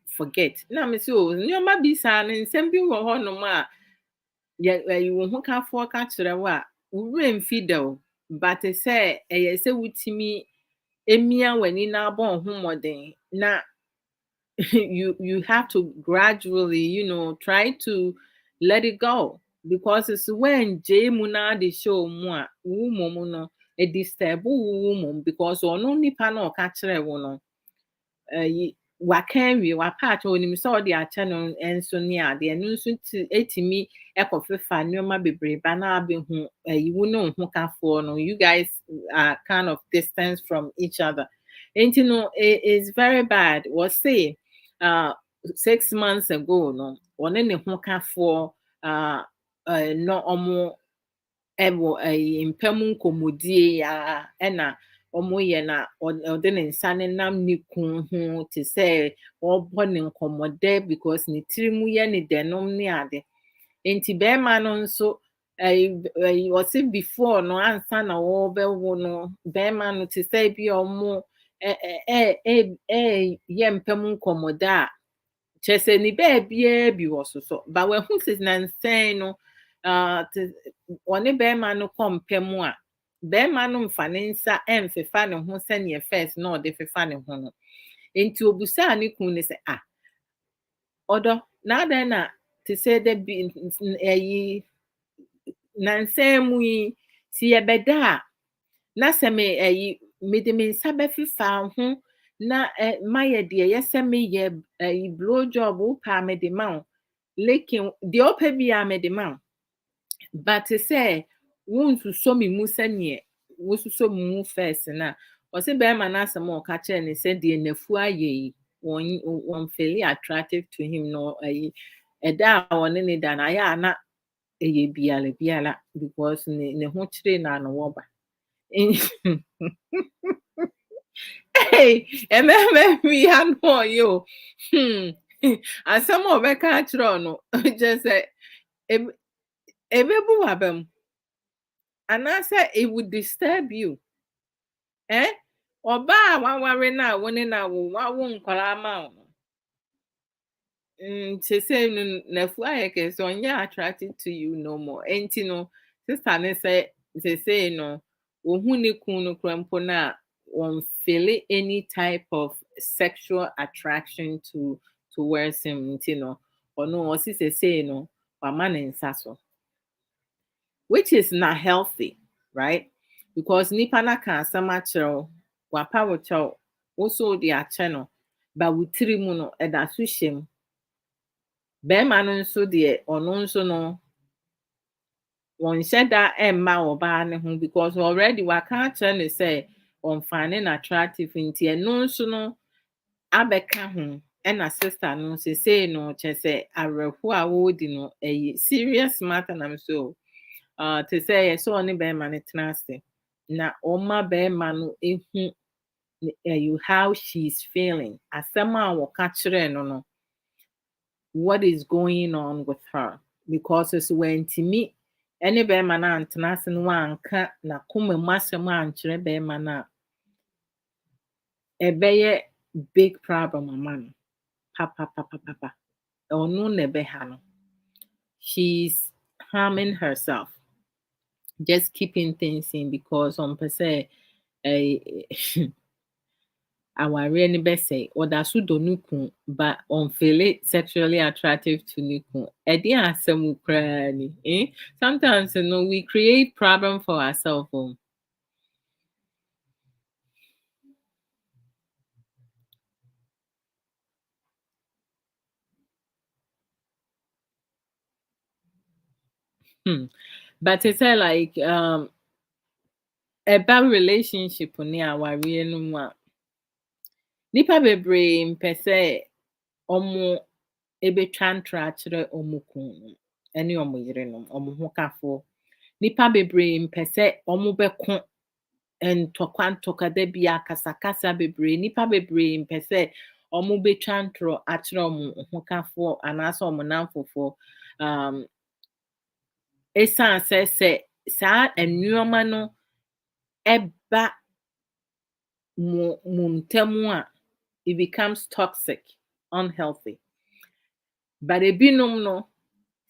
forget. Na me say o nyoma bi saa ne nsɛm bi wɔ hɔ nom a wo ho kafo ka kyerɛ wo a wura mfi da o but sɛ ɛyɛ sɛ wutimi emia w'ani na abɔ ho mmɔden na you have to gradually try to let it go because it's when mu na de show mu a wo mom no e disturb wo mom because ɔno nipa na ɔka kyerɛ wo no waka wie wapaakyɛ onim sɛ ɔde akyɛ no nso ne ade ɛno nso etimi ɛkɔfefa nneɛma bebree ba na abɛhu wo ne ho kafoɔ no you guys are kind of distance from each other nti no it's very bad was say 6 months ago no ɔne ne ho kafoɔ no ɔmo ɛwɔ mpɛm nkɔmmɔdie ya ɛna ɔmo yɛ na ɔde ne nsa ne nam ne kun ho te sɛ ɔbɔ ne nkɔmmɔdɛ because ne tiri mu yɛ ne dɛnom ne ade nti bɛrima no nso ɔsi before no ansa na wɔbɛwo no bɛrima no te sɛ bi ɔmo yɛ mpɛm nkɔmmɔdɛ a kyerɛ sɛ ne baabiara bi wɔ so so ba wahu sɛ nansɛn no ɔne bɛrima no kɔ mpɛm a bɛrima no mfa ne nsa ɛmfefa ne ho sɛneɛ first na ɔde fefa ne ho no nti obusaa ne kun ne sɛ ɔdɔ na adan na te sɛ da bi nansɛn mu yi si yɛbɛda a na sɛ mede me nsa bɛfefa ho na mayɛ deɛ yɛsɛ meyɛ blow job wopɛ a mede ma wo lekin deɛ ɔpɛ bi a mede ma wo but sɛ wonsuso me mu sɛneɛ wosuso me mu first na ɔsɛ bɛrima no asɛm a ɔka kyerɛ ne sɛ deɛ nafu ayɛ yi wɔn fairly attractive to him no ɛda a ɔne ne da no ayɛ a na ɛyɛ biara because ne ho kyerɛ na no wɔba ɛmɛmɛ mi ano ɔyɛ o asɛm a ɔbɛka kyerɛ no kyerɛ sɛ ɛbɛbu waba mu anaasɛ it would disturb you ɔbaa a waware na wo ne na wo nkwaraa ma wo nti sɛ no nafu ayɛ kɛse ɔnyɛ attracted to you no more enti no sister ne sɛ no ohun ne kun no kura mpo na won't feel any type of sexual attraction towards him nti no ɔno ɔsi sɛ no wama ne nsa so which is not healthy, right? Because nipa na ka asɛm akyerɛw wapa wo kyɛw woso de akyɛ no ba wutiri mu no ɛda so hyɛ mu bɛrima no nso deɛ ɔno nso no wɔnhyɛ da ɛmma ɔbaa ne ho because already waka akyerɛ ne sɛ finding attractive nti ɛno nso no abɛka ho ɛna sister no say no kyɛ sɛ awerɛho a wɔredi no ɛyɛ serious matter nam so te sɛ yɛ sɛ ɔne bɛrima no tena ase na ɔma bɛrima no ehu how she's feeling asɛm a wɔka kyerɛ no no what is going on with her because it's wantimi ɛne bɛrima no antena ase no wanka na koma mu asɛm ankyerɛ bɛrima no a ɛbɛyɛ big problem ama no papa ɔno na ɛbɛha no she's harming herself just keeping things in because ɔmpɛ sɛ awareɛ no bɛsɛe ɔda so dɔ no ku but ɔmfeel sexually attractive to ne ku ɛde asɛm koraa ni sometimes we create problem for ourselves but it's like a bad relationship ni awareɛ no mu a nipa bebree mpɛ sɛ ɔmo ebetwa ntra akyerɛ ɔmo kun ɛne ɔmo yerenom ɔmo ho kafoɔ nipa bebree mpɛ sɛ ɔmo bɛko ntɔkwa da bi akasakasa bebree nipa bebree mpɛ sɛ ɔmo betwa ntorɔ akyerɛ ɔmo ho kafoɔ anaasɛ ɔmo namfofoɔ ɛsan sɛ saa nneɛma no ɛba mu ntam a it becomes toxic unhealthy but ebinom no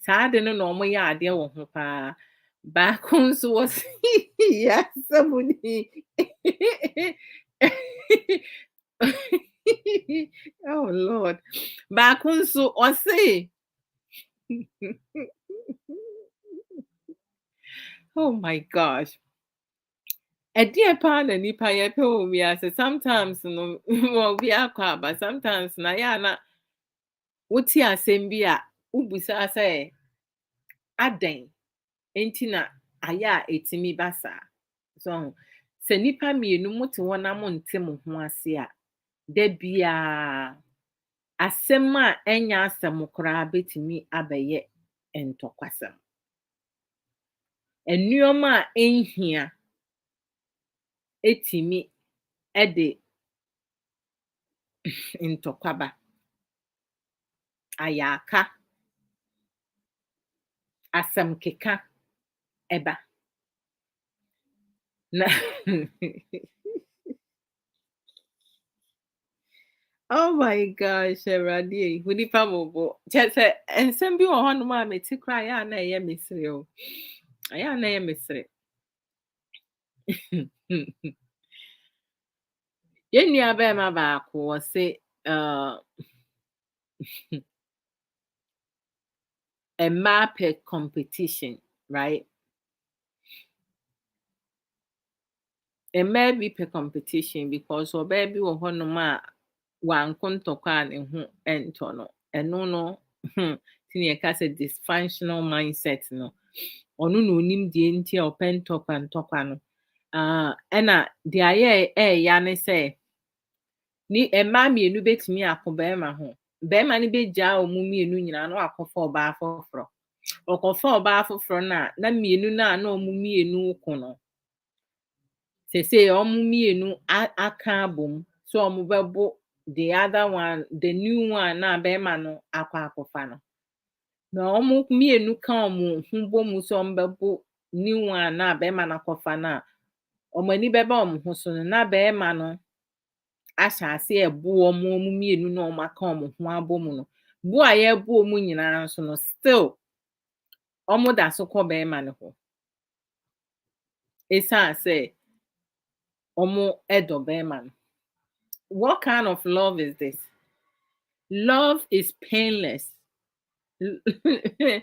saa de no na ɔmo yɛ adeɛ wɔ ho paa baako nso wɔ yasɛm ni oh lord baako nso ɔse oh my gosh ɛdeɛ paa na nipa yɛpɛ wɔ wiase sometimes no wɔ bi akɔ aba sometimes na yɛ ana wote asɛm bi a wobusa sɛ adɛn nti na ayɛ a ɛtumi ba saa so sɛ nipa mmienu mote hɔ na monte mo ho ase a da biara asɛm a ɛnya asɛm koraa betumi abɛyɛ ntɔkwasɛm nneɛma a ɛnhia etimi ɛde ntɔkwaba ayaka asɛm keka ɛba na oh my gosh Awurade hu nipa bobo kyɛ sɛ nsɛm bi wɔ hɔnom a meti koraa yɛ a na ɛyɛ mesere o ɛyɛ a na ɛyɛ mesere yɛn nua bɛrima baako wɔse mmaa pɛ competition right mmaa bi pɛ competition because ɔbaa bi wɔ hɔnom a wanko ntɔkwa a ne ho ɛntɔ no ɛno no ti ne yɛka sɛ dysfunctional mindset no ɔno na onim deɛ nti a ɔpɛ ntɔkwa no ɛna deɛ ayɛ ɛɛya ne sɛ ni mmaa mmienu betumi akɔ bɛrima ho bɛrima no begyaa ɔmo mmienu nyinaa na wakɔfa ɔbaa foforɔ ɔkɔfa ɔbaa foforɔ no a na mmienu no a na ɔmo mmienu ko no sese ɔmo mmienu aka abom so ɔmo bɛbo the other one the new one na bɛrima no akɔfa no na ɔmo mmienu ka ɔmo ho bom so ɔmo bɛbo new one na bɛrima no akɔfa no a ɔmo ani bɛba ɔmo ho so no na bɛrima no ahyɛ ase ɛbo ɔmo mmienu na ɔmo aka ɔmo ho abom no bo a yɛbo ɔmo nyinaa nso no still ɔmo da so kɔ bɛrima no ho esan sɛ ɔmo ɛdɔ bɛrima no. What kind of love is this? Love is painless. And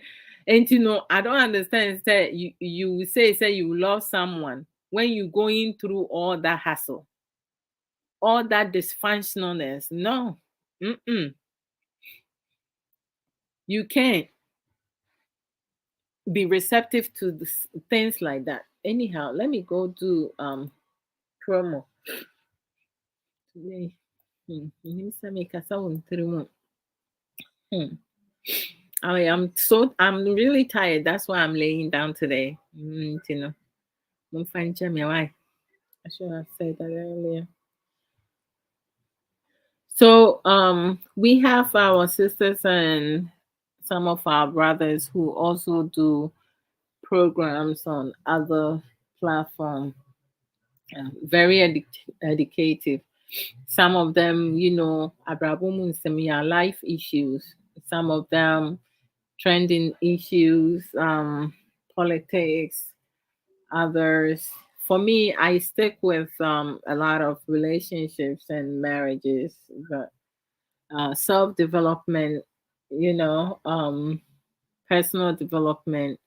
I don't understand that you say you love someone when you're going through all that hassle, all that dysfunctionalness. No. You can't be receptive to things like that. Anyhow, let me go do promo. Minister make us sound through. I'm really tired. That's why I'm laying down today. You know, why? I should have said that earlier. So we have our sisters and some of our brothers who also do programs on other platforms. Very educative. Some of them, abrabomu nsemiya life issues. Some of them trending issues, politics, others. For me, I stick with a lot of relationships and marriages, but self development, you know, um, personal development,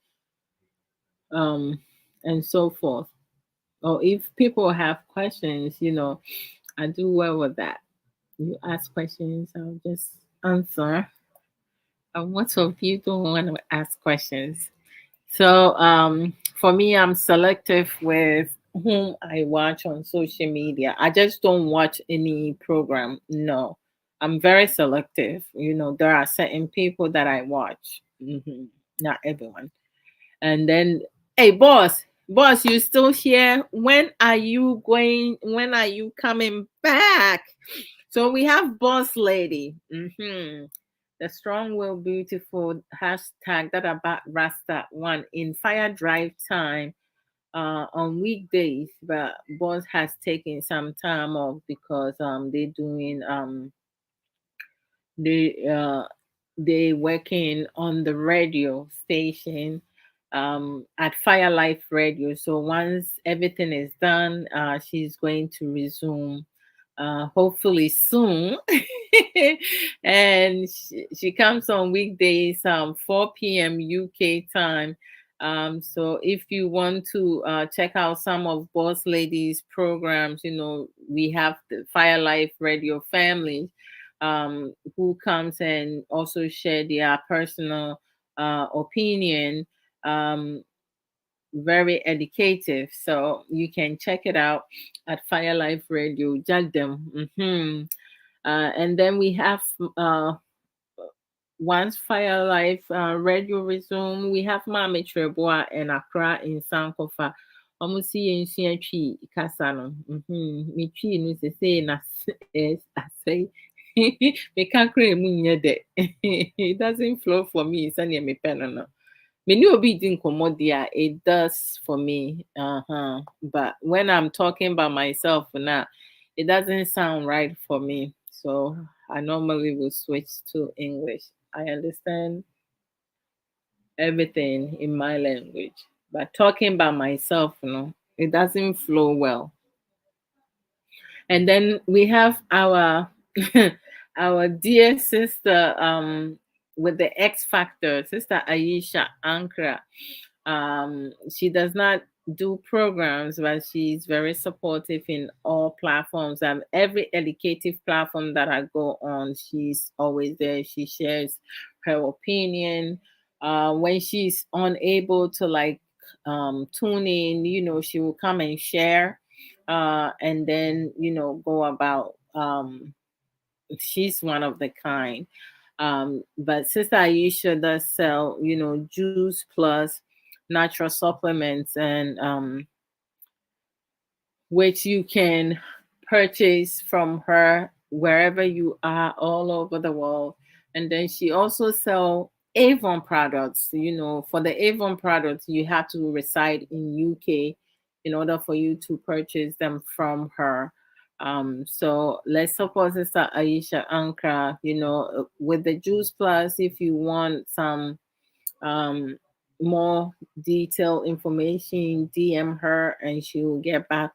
um, and so forth. Or if people have questions, I do well with that. You ask questions, I'll just answer. And what of you don't want to ask questions? So for me, I'm selective with whom I watch on social media. I just don't watch any program. No, I'm very selective. There are certain people that I watch. Not everyone. And then, hey, boss, you still here? When are you going? When are you coming back? So we have boss lady. The strong will beautiful hashtag that about Rasta one in fire drive time on weekdays, but boss has taken some time off because they're doing they they working on the radio station at Fire Life Radio. So once everything is done, she's going to resume hopefully soon. And she comes on weekdays 4 p.m. UK time. So if you want to check out some of Boss Ladies programs, we have the Fire Life Radio family who comes and also share their personal opinion. Um, Very educative. So you can check it out at Fire Life Radio, Jagdem. And then we have once Fire Life Radio resume, we have Mame Treboa and Accra in Sankofa. Almost see in tree Casano. Me tree no say na I say me can't create it doesn't flow for me. It's only me pen no. Me knew obi di nkɔmmɔ deɛ it does for me. But when I'm talking by myself now, it doesn't sound right for me. So I normally will switch to English. I understand everything in my language. But talking by myself, it doesn't flow well. And then we have our our dear sister with the X Factor, Sister Aisha Ankara. She does not do programs, but she's very supportive in all platforms. Every educative platform that I go on, she's always there. She shares her opinion. When she's unable to tune in, she will come and share, and then go about. She's one of the kind. But Sister Aisha does sell, juice plus natural supplements, and which you can purchase from her wherever you are all over the world. And then she also sell Avon products. For the Avon products, you have to reside in UK in order for you to purchase them from her. So let's suppose it's Aisha Ankara, with the Juice Plus, if you want some um, more detailed information, DM her and she will get back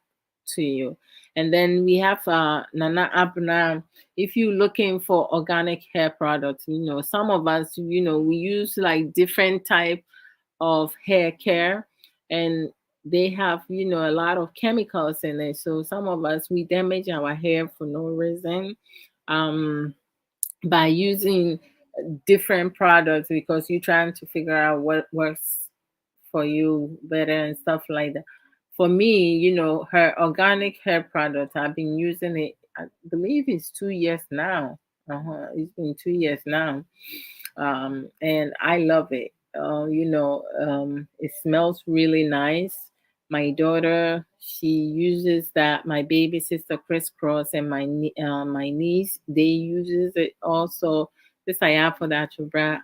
to you. And then we have Nana Abna. If you're looking for organic hair products, some of us, we use like different type of hair care, and they have a lot of chemicals in it. So some of us, we damage our hair for no reason by using different products because you're trying to figure out what works for you better and stuff like that. For me, her organic hair product, I've been using it. believe it's 2 years now. It's been 2 years now. And I love it. It smells really nice. My daughter, she uses that. My baby sister crisscross and my niece, they uses it also. This I have for that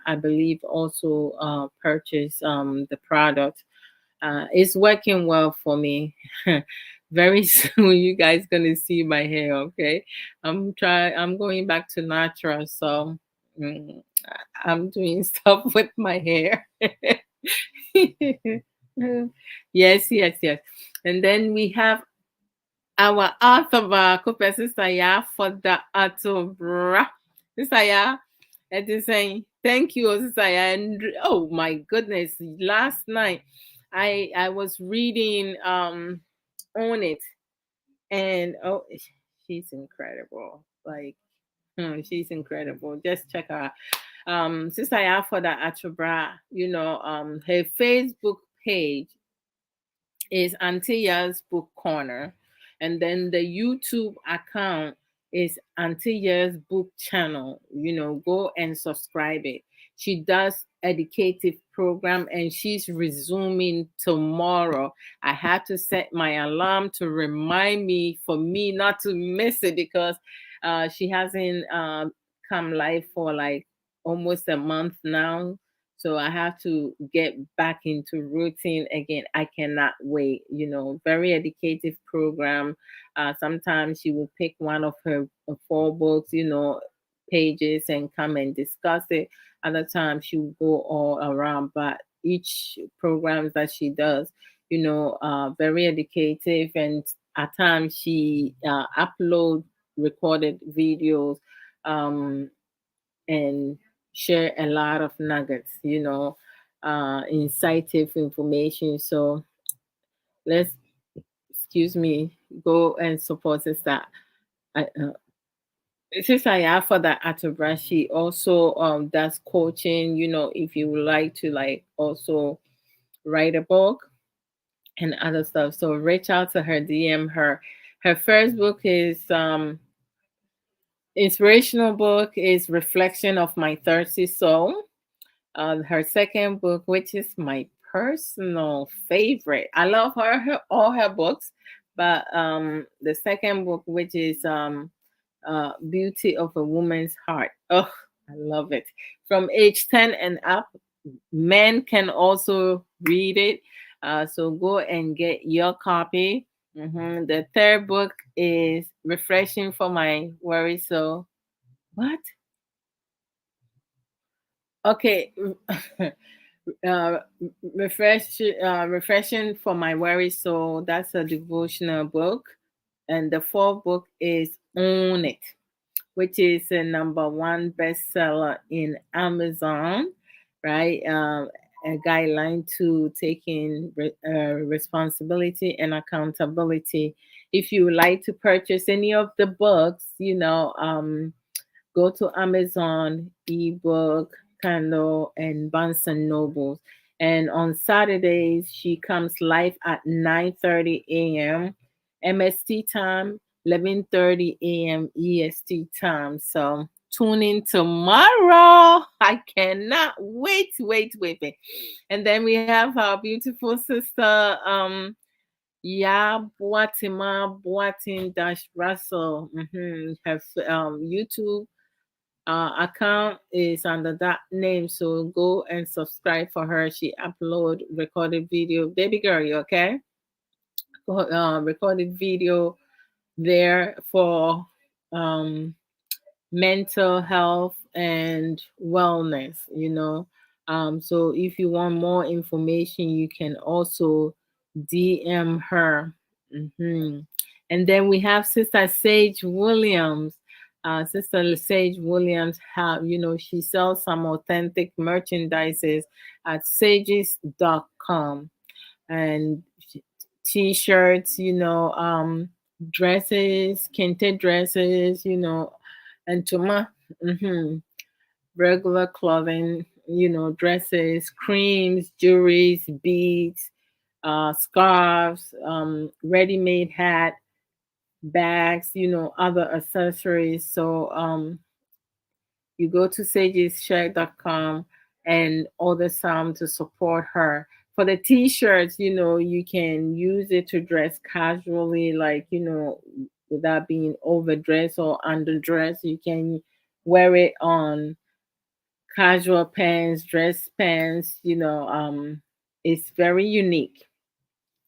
I believe also purchase the product. It's working well for me. Very soon you guys gonna see my hair, okay? I'm going back to natural, so mm, I'm doing stuff with my hair. Yes, yes, yes. And then we have our author Cooper Sister Ya for the Atobra. Sister Ya, it is saying thank you, Sister Ya. And oh my goodness, last night I was reading on it, and oh, she's incredible. Like she's incredible. Just check her out. Sister Ya for the Atobra, her Facebook page is Antilla's Book Corner. And then the YouTube account is Antilla's Book Channel. Go and subscribe it. She does educative program and she's resuming tomorrow. I had to set my alarm to remind me for me not to miss it because she hasn't come live for like almost a month now, so I have to get back into routine again. I cannot wait. Very educative program. Sometimes she will pick one of her four books, pages and come and discuss it. Other times she will go all around. But each program that she does, very educative. And at times she upload recorded videos. And share a lot of nuggets, insightful information. So let's, excuse me, go and support Sister. I- uh, Sister I for that Atobra, she also does coaching. If you would like to like also write a book and other stuff, so reach out to her, DM her. Her first book is inspirational book is Reflection of My Thirsty Soul. Her second book, which is my personal favorite. I love all her books, but the second book, which is Beauty of a Woman's Heart. Oh, I love it. From age 10 and up, men can also read it. So go and get your copy. The third book is Refreshing for My Worry Soul. What? Okay. uh refreshing for my worry soul, that's a devotional book. And the fourth book is Own It, which is a number one bestseller in Amazon, right? A guideline to taking responsibility and accountability. If you would like to purchase any of the books, go to Amazon, ebook, Kindle, and Barnes and Nobles. And on Saturdays, she comes live at 9:30 a.m. MST time, 11:30 a.m. EST time. So tune in tomorrow. I cannot wait, wait, wait, wait. And then we have our beautiful sister, yeah, Boatima Boatin Dash Russell. Her YouTube account is under that name, so go and subscribe for her. She upload recorded video. Baby girl, you okay? Recorded video there for um mental health and wellness, so if you want more information, you can also DM her. hmm and then we have Sister Sage Williams. Sister Sage Williams, have she sells some authentic merchandises at sages.com, and t-shirts, dresses, kente dresses, and regular clothing, dresses, creams, jewelries, beads, scarves, ready-made hat, bags, other accessories. So you go to sageshare.com and order some to support her. For the t-shirts, you can use it to dress casually, like, without being overdressed or underdressed. You can wear it on casual pants, dress pants, it's very unique.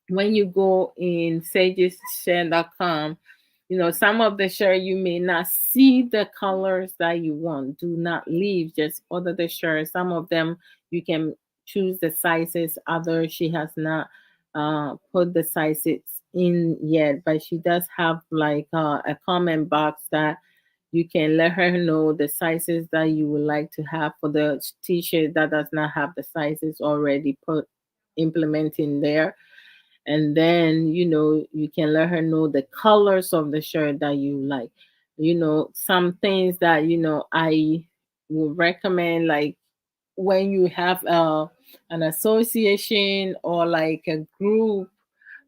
When you go in sageshare.com, some of the shirt you may not see the colors that you want. Do not leave, just order the shirt. Some of them you can choose the sizes. Others she has not put the sizes in yet, but she does have like a comment box that you can let her know the sizes that you would like to have for the t-shirt that does not have the sizes already put implementing there. And then you can let her know the colors of the shirt that you like. Some things that I would recommend, like when you have an association or like a group,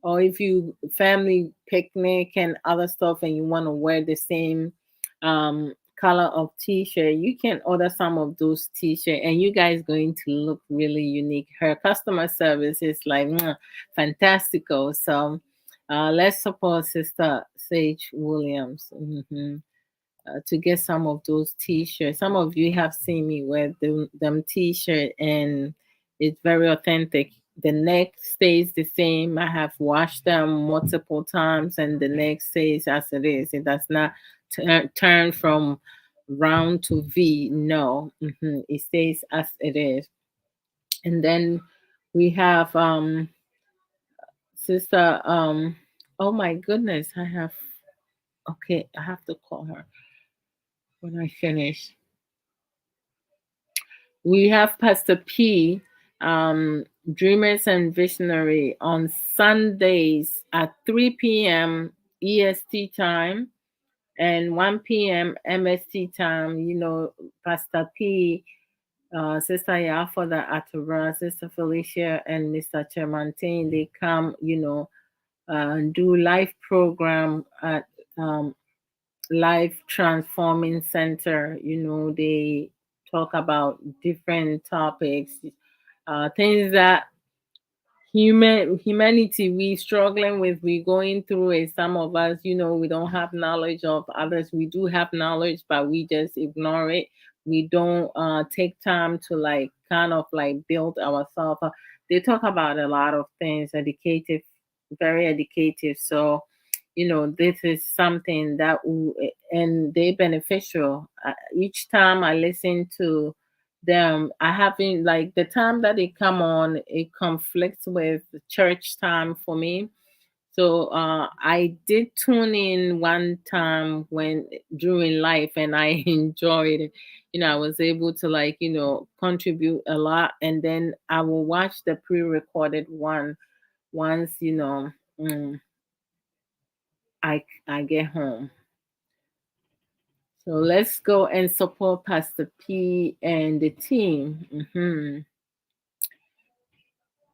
or if you family picnic and other stuff and you want to wear the same color of t-shirt, you can order some of those t-shirt and you guys going to look really unique. Her customer service is like fantastical. So let's support Sister Sage Williams. To get some of those t-shirts. Some of you have seen me wear them t-shirt and it's very authentic. The neck stays the same. I have washed them multiple times and the neck stays as it is. It does not turn from round to V. No, it stays as it is. And then we have sister oh my goodness, I have to call her when I finish. We have Pastor P, Dreamers and Visionary, on Sundays at 3 p.m. EST time and 1 p.m. MST time. Pastor P, Sister Yafoda Atura, Sister Felicia, and Mr. Chermantin, they come, do live program at Life Transforming Center. They talk about different topics, things that humanity we struggling with, we going through it. Some of us, we don't have knowledge of. Others we do have knowledge, but we just ignore it. We don't take time to like kind of like build ourselves up. They talk about a lot of things, educative, very educative. So this is something that and they beneficial. Each time I listen to them, I haven't, like, the time that they come on, it conflicts with the church time for me. So I did tune in one time when during life and I enjoyed it. I was able to like contribute a lot, and then I will watch the pre-recorded one once mm, I get home. So let's go and support Pastor P and the team.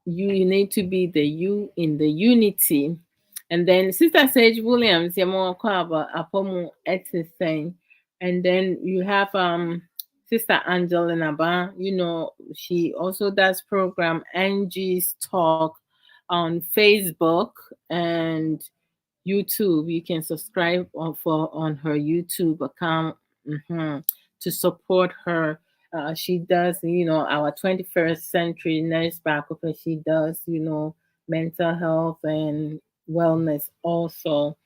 You need to be the you in the unity. And then Sister Sage Williams, Yamo Kwaba, Apomu Etiseng. And then you have Sister Angelina Ba, she also does program Angie's Talk on Facebook and YouTube. You can subscribe on her YouTube account, to support her. She does, our 21st century nurse backup. She does, mental health and wellness also.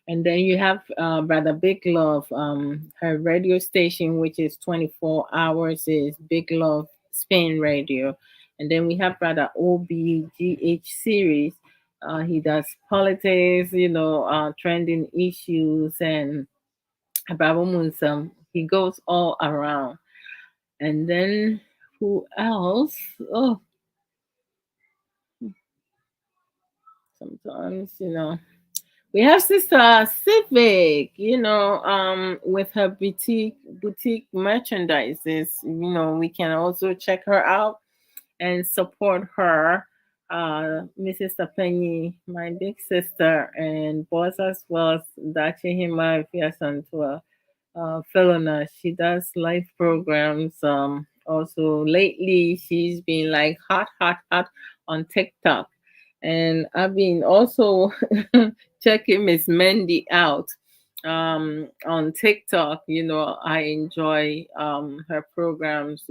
And then you have Brother Big Love, her radio station, which is 24 hours, is Big Love Spain Radio. And then we have Brother OBGH series. He does politics, trending issues, and Bible Muslim. He goes all around. And then who else? Oh, sometimes, we have Sister Civic, with her boutique merchandises. We can also check her out and support her. Mrs. Apenyi, my big sister, and boss as well as Dachi Hima Fiasantua, Philona. She does live programs. Also, lately she's been like hot, hot, hot on TikTok. And I've been also checking Miss Mandy out on TikTok. I enjoy her programs,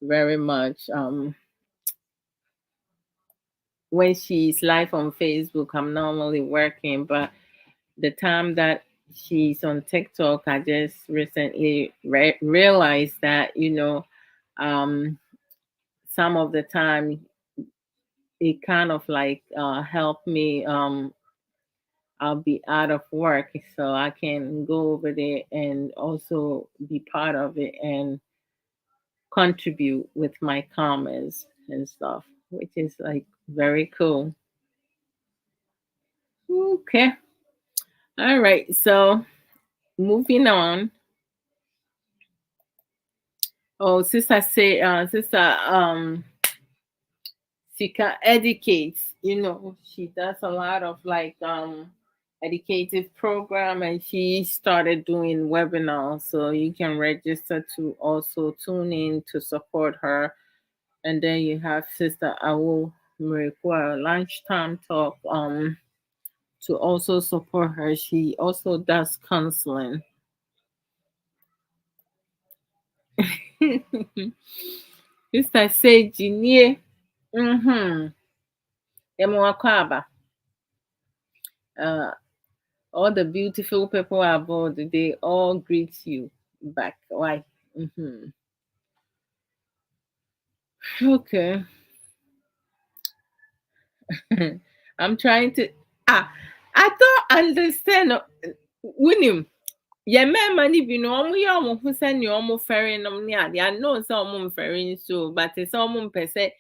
very much. When she's live on Facebook, I'm normally working, but the time that she's on TikTok, I just recently realized that, um, some of the time it kind of like helped me. I'll be out of work, so I can go over there and also be part of it and contribute with my comments and stuff, which is like very cool. Okay. All right. So moving on. Oh, sister, Sika educates. She does a lot of like educative program, and she started doing webinars. So you can register to also tune in to support her. And then you have Sister Awu Mrekwa lunchtime talk to also support her. She also does counseling. Sister Sage Nie. Mm-hmm. Yamuakwaba. Uh, all the beautiful people aboard, they all greet you back. Why? Mm-hmm. Okay. I'm trying to. I don't understand. Winning. Yeah, man, money be no omu ya omu who send you omu ferry no ni ade. I know some omu ferry so, but it's omu pese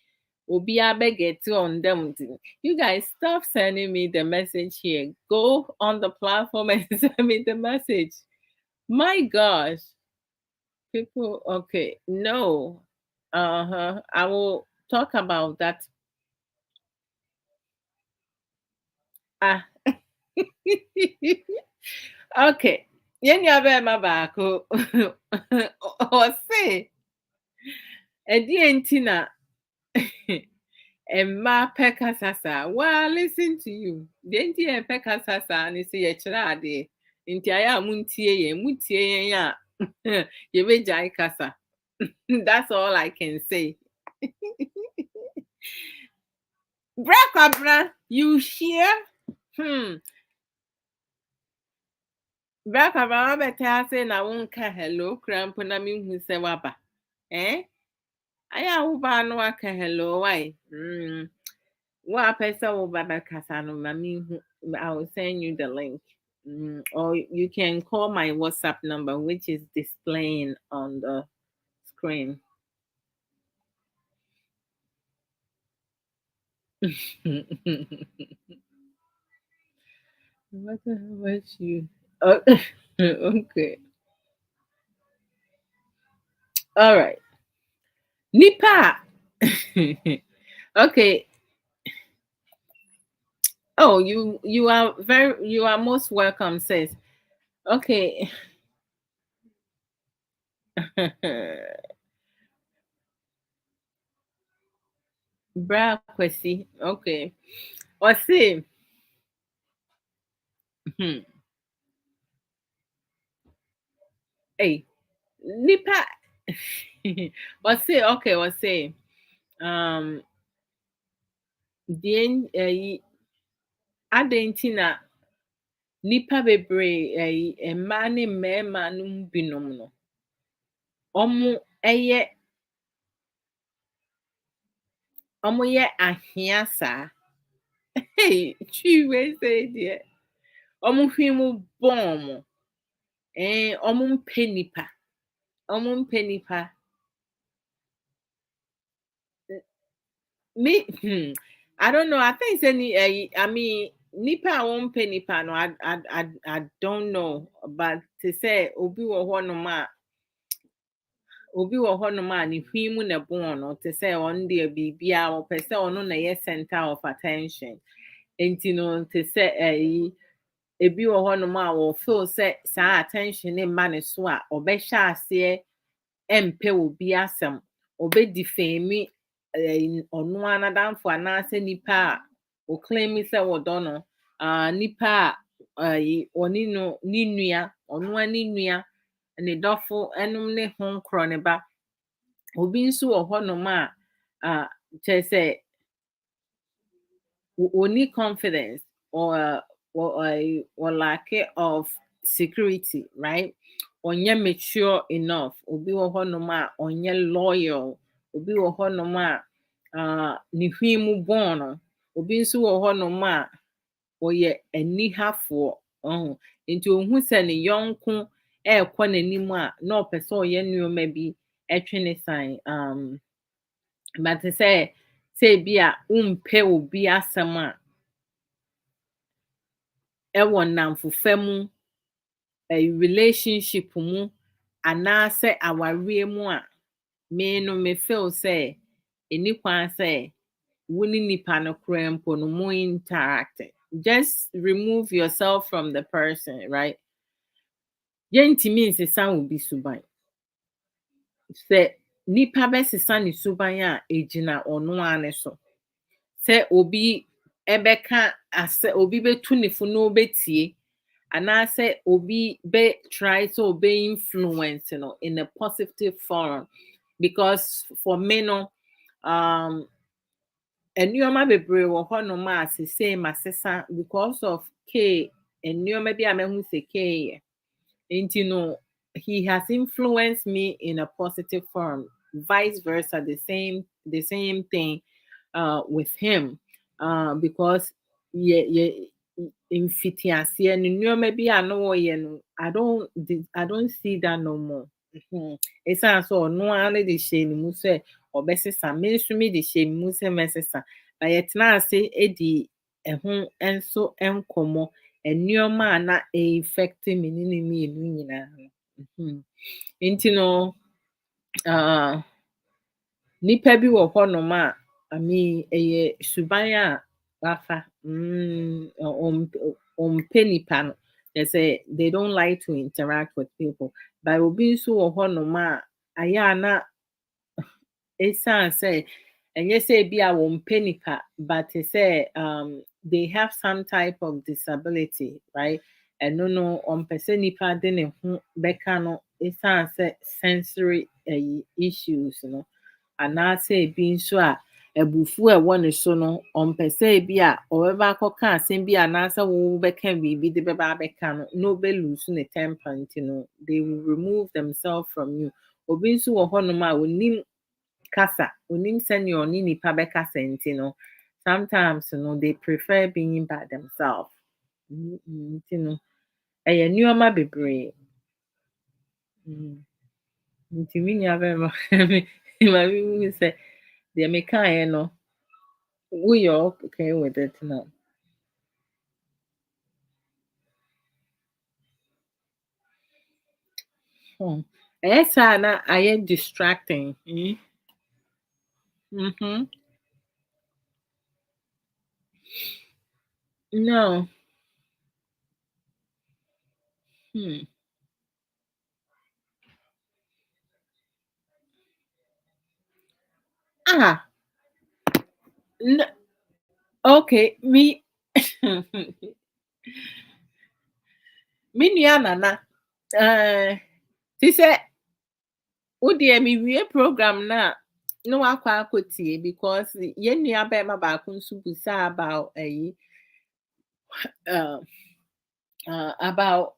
obi abeg on them. You guys stop sending me the message here. Go on the platform and send me the message. My gosh. People, okay. No. Uh-huh. I will talk about that. Ah. Okay. Yẹn ni abẹ́ ma baako. Ọ̀sẹ̀ ẹ̀dí ẹ̀ntì na mmaa pɛ kasa saa. Well, listen to you. Deɛ nti yɛn pɛ kasa saa ne sɛ yɛkyerɛ adeɛ. Nti ayɛ a muntie yɛn. Mutie yɛn a yɛbɛgyae kasa. That's all I can say. Bra kwabra, you hear? Bra kwabra wabɛtɛ ase na wonka hello kura mpo na mehu sɛ waba. Ayɛ a wobaa no waka hello why? Wo a pɛ sɛ woba bɛkasa no ma mehu. I will send you the link. Or you can call my WhatsApp number, which is displaying on the screen. What the hell was you? Oh, okay. All right. Nipa. Okay. Oh, you are most welcome, sis. Okay. Bra Kwesi. Okay. Wasi. Hey. Nipa. Wasi. Um Dien adɛn na nipa bebree mmaa ne mmarima no mu binom no ɔmo yɛ ahea saa. Hey, twi wei sɛ deɛ ɔmo hwɛ mu bɔn mo. Ɔmo mpɛ nipa. Me, I don't know. I think any. I mean, nipa a wɔmpɛ nipa no. I don't know, but to say obi wɔ hɔnom a obi wɔ hɔnom a ne hwee mu na born no te sɛ ɔno deɛ biribiara ɔpɛ sɛ ɔno na ɛyɛ center of attention. Nti no te sɛ ebi wɔ hɔnom a wɔfeel sɛ saa attention ne mma ne so a ɔbɛhyɛ aseɛ mpɛ obi asɛm. Ɔbɛdi fɛmi ɔno anadamfo anaasɛ nipa a ɔclaim sɛ wɔdɔ no. Nipa a ɔne no ne nua ɔnoa ne nua ne dɔfo ɛnom ne ho korɔ ne ba. Obi nso wɔ hɔnom a kyerɛ sɛ ɔnni confidence or lack of security, right? Ɔnyɛ mature enough. Obi wɔ hɔnom a ɔnyɛ loyal. Obi wɔ hɔnom a ne hwee mu born no. Obi nso wɔ hɔnom a ɔyɛ anihafoɔ. Nti ohu sɛ ne yɔnko ɛrekɔ n'anim a na ɔpɛ sɛ ɔyɛ nneɛma bi ɛtwe ne san. But sɛ bi a wompɛ obi asɛm a ɛwɔ nnamfofa mu relationship mu anaasɛ awareɛ mu a me feel sɛ ɛni kwan sɛ wo ne nipa no koraa mpo no mo interact. Just remove yourself from the person, right? Yɛntumi nsesa obi suban. Sɛ nipa bɛsesa ne suban a ɛgyina ɔno ara ne so. Sɛ obi ɛbɛka asɛ obi bɛtu ne fo na ɔbɛtie anaasɛ obi try to obey influence no in a positive form. Because for me no nneɛma bebree wɔ hɔnom a sesei masesa because of nneɛma bi a mehu sɛ yɛ. Nti no he has influenced me in a positive form. Vice versa, the same thing with him. Because mfitiaseɛ no nneɛma bi a no wɔyɛ no I don't see that no more. Ɛsiane sɛ ɔno ara ne de hyɛ ne mu sɛ ɔbɛsesa. Me nso me de hyɛ me mu sɛ mɛsesa. Na yɛtena ase di ɛho nso nkɔmmɔ. Nneɛma a na effect me ne ne mmienu nyinaa no. Nti no nipa bi wɔ hɔnom a ɛyɛ suban a wafa. Ɔmpɛ nipa no. They say they don't like to interact with people. But obi nso wɔ hɔnom a ayɛ a na ɛsiane sɛ ɛnyɛ sɛ bi a wɔmpɛ nipa but say they have some type of disability, right? Ɛno no ɔmpɛ sɛ nipa de ne ho bɛka no ɛsiane sɛ sensory issues no. Anaasɛ bi nso a abufuo a ɛwɔ ne so no ɔmpɛ sɛ bi a ɔbɛba akɔka asɛm bi anaasɛ wo bɛka biribi de bɛba abɛka no na ɔbɛlose ne temper. Nti no they will remove themselves from you. Obi nso wɔ hɔnom a onim kasa, onim sɛnea ɔne nipa bɛkasa. Nti no sometimes no they prefer being by themselves. Nti no ɛyɛ nneɛma bebree. Nti me nua bɛma ma me sɛ deɛ mekaeɛ no woyɛ okay with it now. Ɛyɛ saa na ayɛ distracting. No. No. Okay, me nua nana ti sɛ wo deɛ mewie program na wakɔ akɔtie because yɛn nua bɛrima baako nso busa about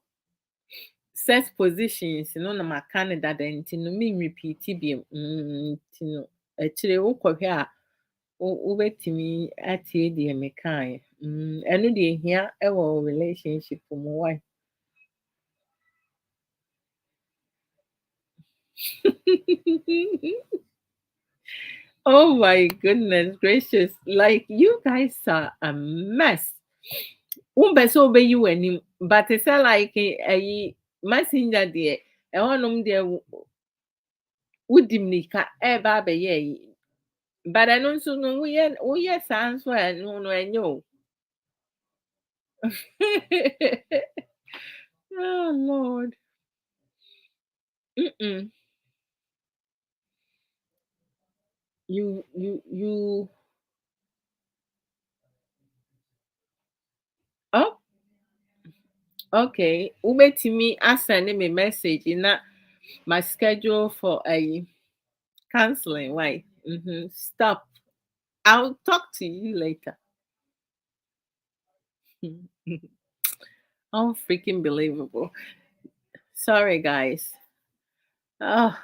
sex positions no na maka ne dada nti no me repeat bi nti no akyire wokɔhwɛ a wobɛtumi atie deɛ mekaeɛ. Ɛno deɛ hia ɛwɔ relationship mu why. Oh my goodness gracious, like you guys are a mess. Wompɛ sɛ wobɛyi w'anim but sɛ like messenger deɛ ɛhɔnom deɛ wodim nika eba be ye but I know so no we saa nso a no enye o. Oh Lord. Mm-mm. You oh okay. Ubetimi asend me message na my schedule for a counseling. Why? Stop. I'll talk to you later. Unfreaking believable. Sorry, guys. Oh,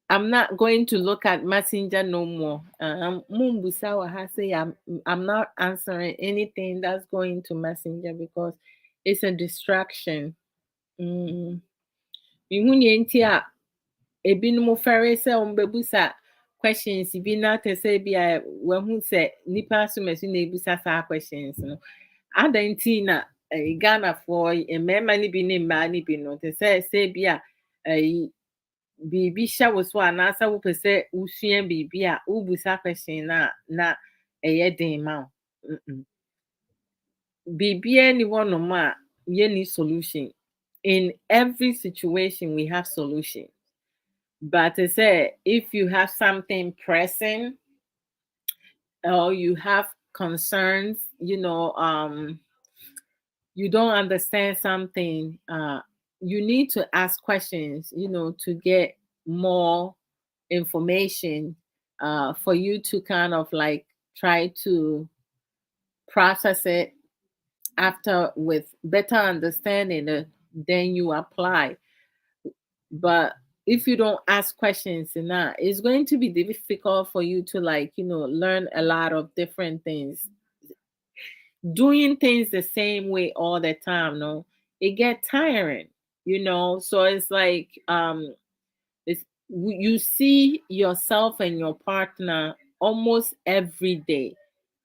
I'm not going to look at Messenger no more. Mumbusa wa ha say I'm not answering anything that's going to Messenger because it's a distraction. Mm. Mihu nea nti a ebinom fɛre sɛ ɔmbɛbusa questions bi na te sɛ bi a wahu sɛ nipa so maso na ebusa saa questions no. Adan nti na Ghanafoɔ mmarima no bi ne mmaa no bi no te sɛ bi a biribi hyɛ wo so anaasɛ wopɛ sɛ wosua biribi a wobusa question na ɛyɛ den ma wo. Biribiara ni hɔnom a yɛnni solution. In every situation we have solution. But to say if you have something pressing or you have concerns, you don't understand something, you need to ask questions, to get more information for you to kind of like try to process it after with better understanding, then you apply. But if you don't ask questions enough, it's going to be difficult for you to learn a lot of different things. Doing things the same way all the time, no, it get tiring, so it's like you see yourself and your partner almost every day,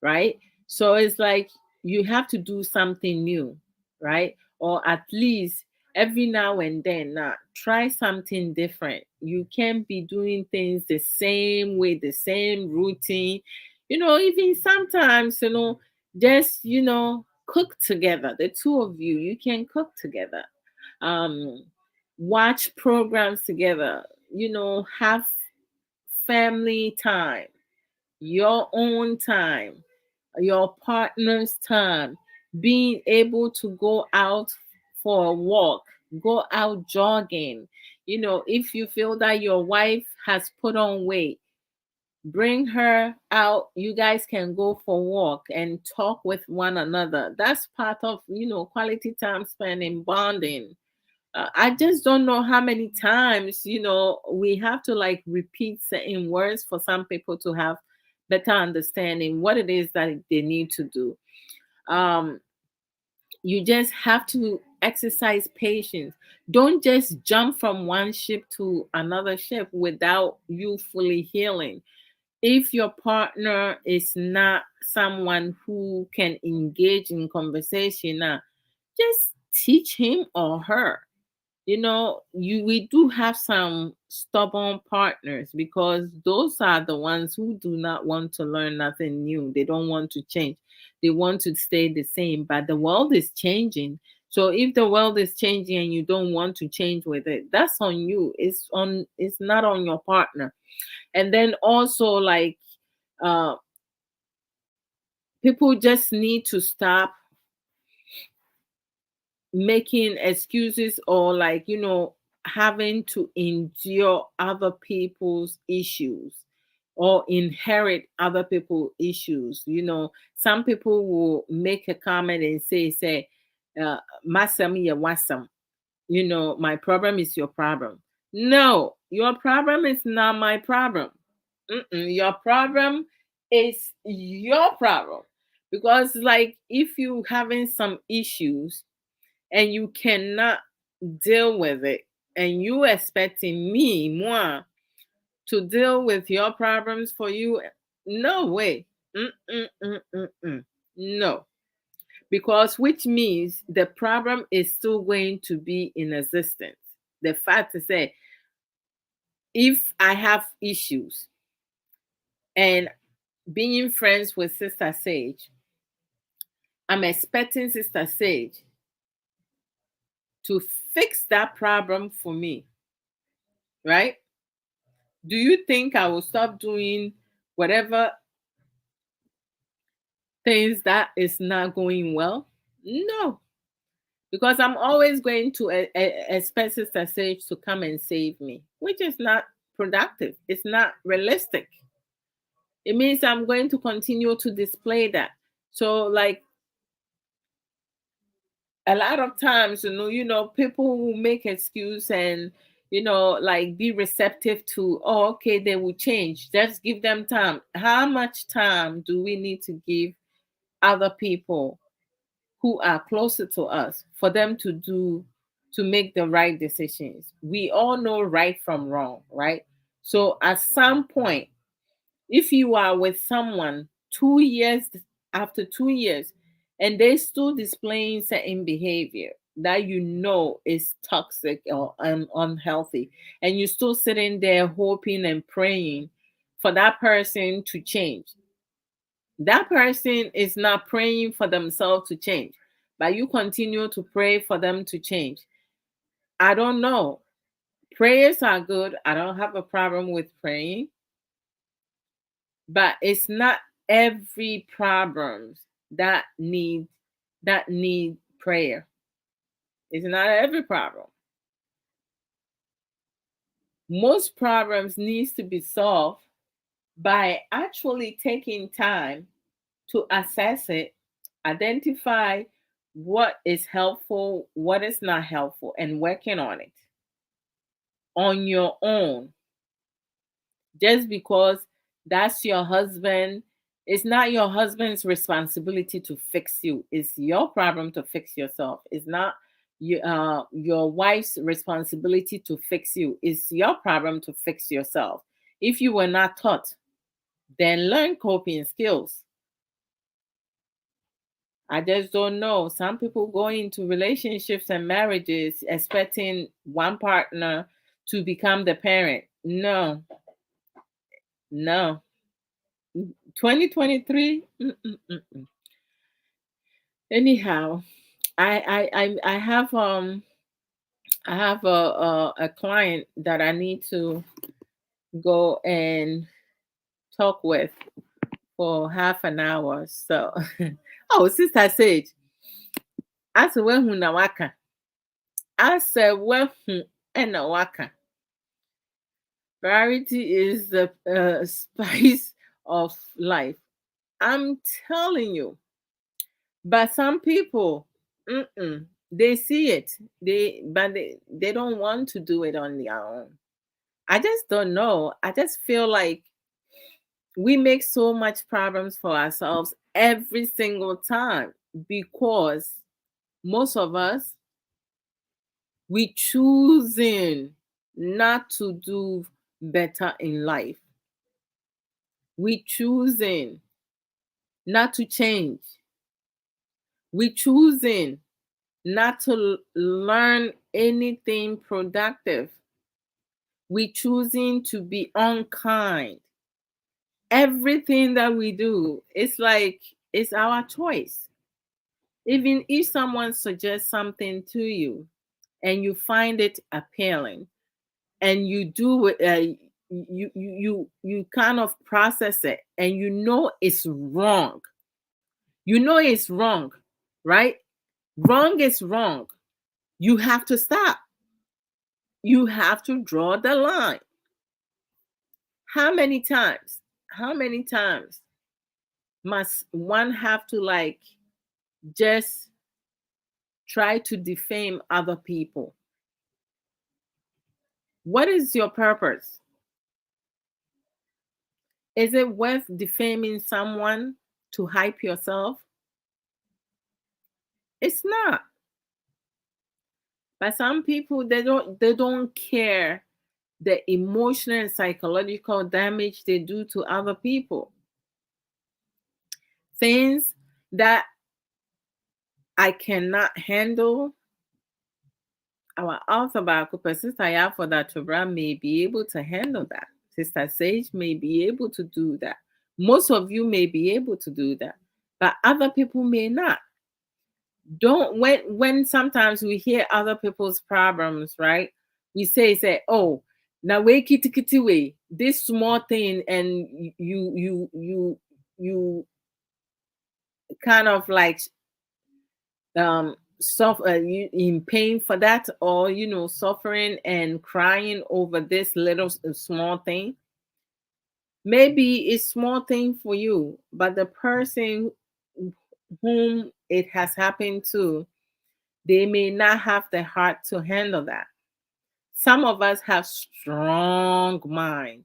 right? So it's like you have to do something new, right? Or at least every now and then, try something different. You can't be doing things the same way, the same routine. Even sometimes, just cook together. The two of you can cook together. Um, Watch programs together, have family time, your own time, your partner's time, being able to go out for a walk, go out jogging. If you feel that your wife has put on weight, bring her out. You guys can go for a walk and talk with one another. That's part of, quality time spending, bonding. I just don't know how many times, we have to like repeat certain words for some people to have better understanding what it is that they need to do. Um, you just have to exercise patience. Don't just jump from one ship to another ship without you fully healing. If your partner is not someone who can engage in conversation, just teach him or her. We do have some stubborn partners because those are the ones who do not want to learn nothing new. They don't want to change. They want to stay the same, but the world is changing. So if the world is changing and you don't want to change with it, that's on you. It's not on your partner. And then also like uh people just need to stop making excuses or having to endure other people's issues or inherit other people's issues. Some people will make a comment and say masam ya wasam, my problem is your problem. No, your problem is not my problem. Your problem is your problem. Because like if you having some issues and you cannot deal with it and you expecting me moi to deal with your problems for you, no way. No, because which means the problem is still going to be in existence. The fact to say if I have issues and being friends with Sister Sage, I'm expecting Sister Sage to fix that problem for me, right? Do you think I will stop doing whatever things that is not going well? No, because I'm always going to expect Sister Sage to come and save me, which is not productive. It's not realistic. It means I'm going to continue to display that. So, like, a lot of times, people will make excuse and like be receptive to, oh, okay, they will change. Just give them time. How much time do we need to give other people who are closer to us for them to make the right decisions? We all know right from wrong, right? So at some point, if you are with someone 2 years, after 2 years, and they still displaying certain behavior that is toxic or unhealthy, and you still sitting there hoping and praying for that person to change, that person is not praying for themselves to change, but you continue to pray for them to change. I don't know. Prayers are good. I don't have a problem with praying, but it's not every problem that need prayer. It's not every problem. Most problems needs to be solved by actually taking time to assess it, identify what is helpful, what is not helpful, and working on it on your own. Just because that's your husband, it's not your husband's responsibility to fix you. It's your problem to fix yourself. It's not your wife's responsibility to fix you. It's your problem to fix yourself. If you were not taught, then learn coping skills. I just don't know. Some people go into relationships and marriages expecting one partner to become the parent. No, no. 2023. Anyhow, I have a client that I need to go and talk with for half an hour. So, oh, Sister Sage, I said when na waka. I said when na waka. Variety is the spice of life. I'm telling you. But some people, they see it. They don't want to do it on their own. I just don't know. I just feel like we make so much problems for ourselves every single time because most of us, we choosing not to do better in life. We choosing not to change. We choosing not to learn anything productive. We choosing to be unkind. Everything that we do, it's like it's our choice. Even if someone suggests something to you and you find it appealing and you do it, you kind of process it and it's wrong. It's wrong, right? Wrong is wrong. You have to stop. You have to draw the line. How many times? How many times must one have to just try to defame other people? What is your purpose? Is it worth defaming someone to hype yourself? It's not. But some people, they don't care the emotional and psychological damage they do to other people. Things that I cannot handle, our author Bakupa, Sister Yafoda Chobra may be able to handle that. Sister Sage may be able to do that. Most of you may be able to do that, but other people may not. Don't when sometimes we hear other people's problems, right? We say, oh, now wait kitty kitty way, this small thing, and you kind of like suffer you in pain for that, or suffering and crying over this little small thing. Maybe it's small thing for you, but the person whom it has happened to, they may not have the heart to handle that. Some of us have strong mind,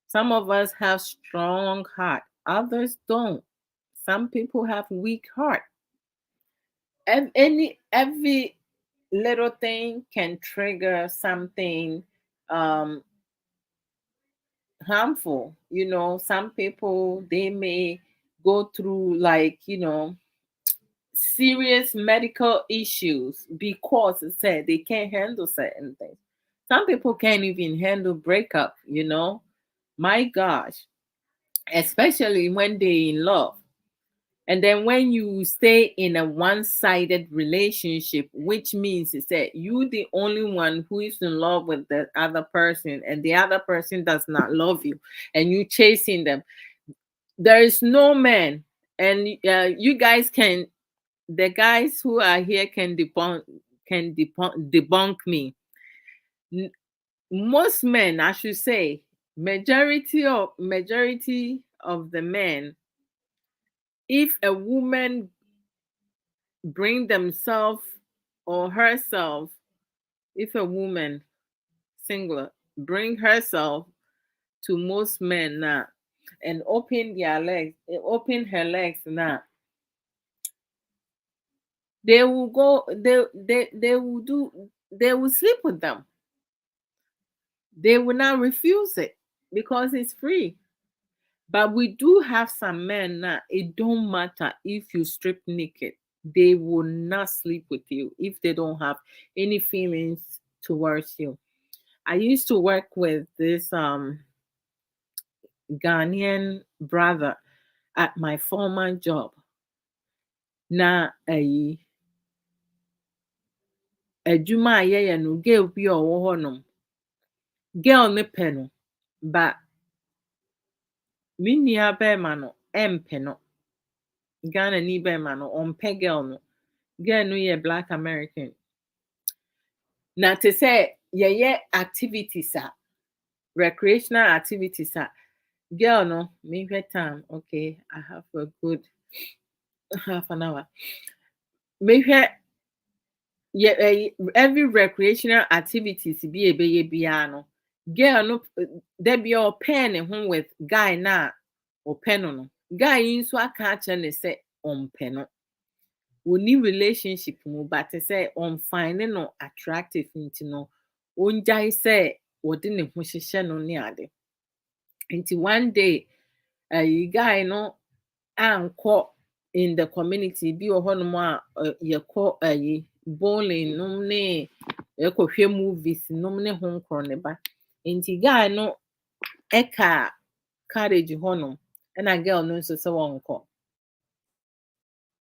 some of us have strong heart, others don't. Some people have weak heart. Every little thing can trigger something um harmful. Some people, they may go through, like, serious medical issues because it said they can't handle certain things. Some people can't even handle breakup. My gosh, especially when they're in love. And then when you stay in a one-sided relationship, which means is that you the only one who is in love with the other person, and the other person does not love you, and you chasing them. There is no man, and you guys can, the guys who are here can debunk me. Most men, I should say, majority of the men, if a woman bring themselves or herself, if a woman singular bring herself to most men now and open her legs now, they will go, they will sleep with them. They will not refuse it because it's free. But we do have some men now, it don't matter if you strip naked, they will not sleep with you if they don't have any feelings towards you. I used to work with this Ghanaian brother at my former job. Na adwuma a yɛyɛ no, girl bi a ɔwɔ hɔnom, girl ne pɛ no, but me nua bɛrima no ɛmpɛ no. Ghana ni bɛrima no ɔmpɛ girl no. Girl no yɛ Black American. Na te sɛ yɛyɛ activities a, recreational activities a, girl no, mehwɛ time, okay, I have a good half an hour. Mehwɛ every recreational activities bi ebɛyɛ biara no, girl no da bia ɔpɛ ne ho with guy na ɔpɛ no. Guy yi nso aka akyerɛ ne sɛ ɔmpɛ no. Woni relationship mu, but say ɔmfind no attractive nti no, ɔngyae sɛ wɔde ne ho hyehyɛ no ne ade. Nti one day, guy no ankɔ in the community bi wɔ hɔnom a yɛkɔ bowling nom ne yɛkɔhwɛ movies nom ne ho nkorɔ ne ba. Nti guy no ɛka carriage hɔnom, ɛna girl no nso sɛ wɔnkɔ.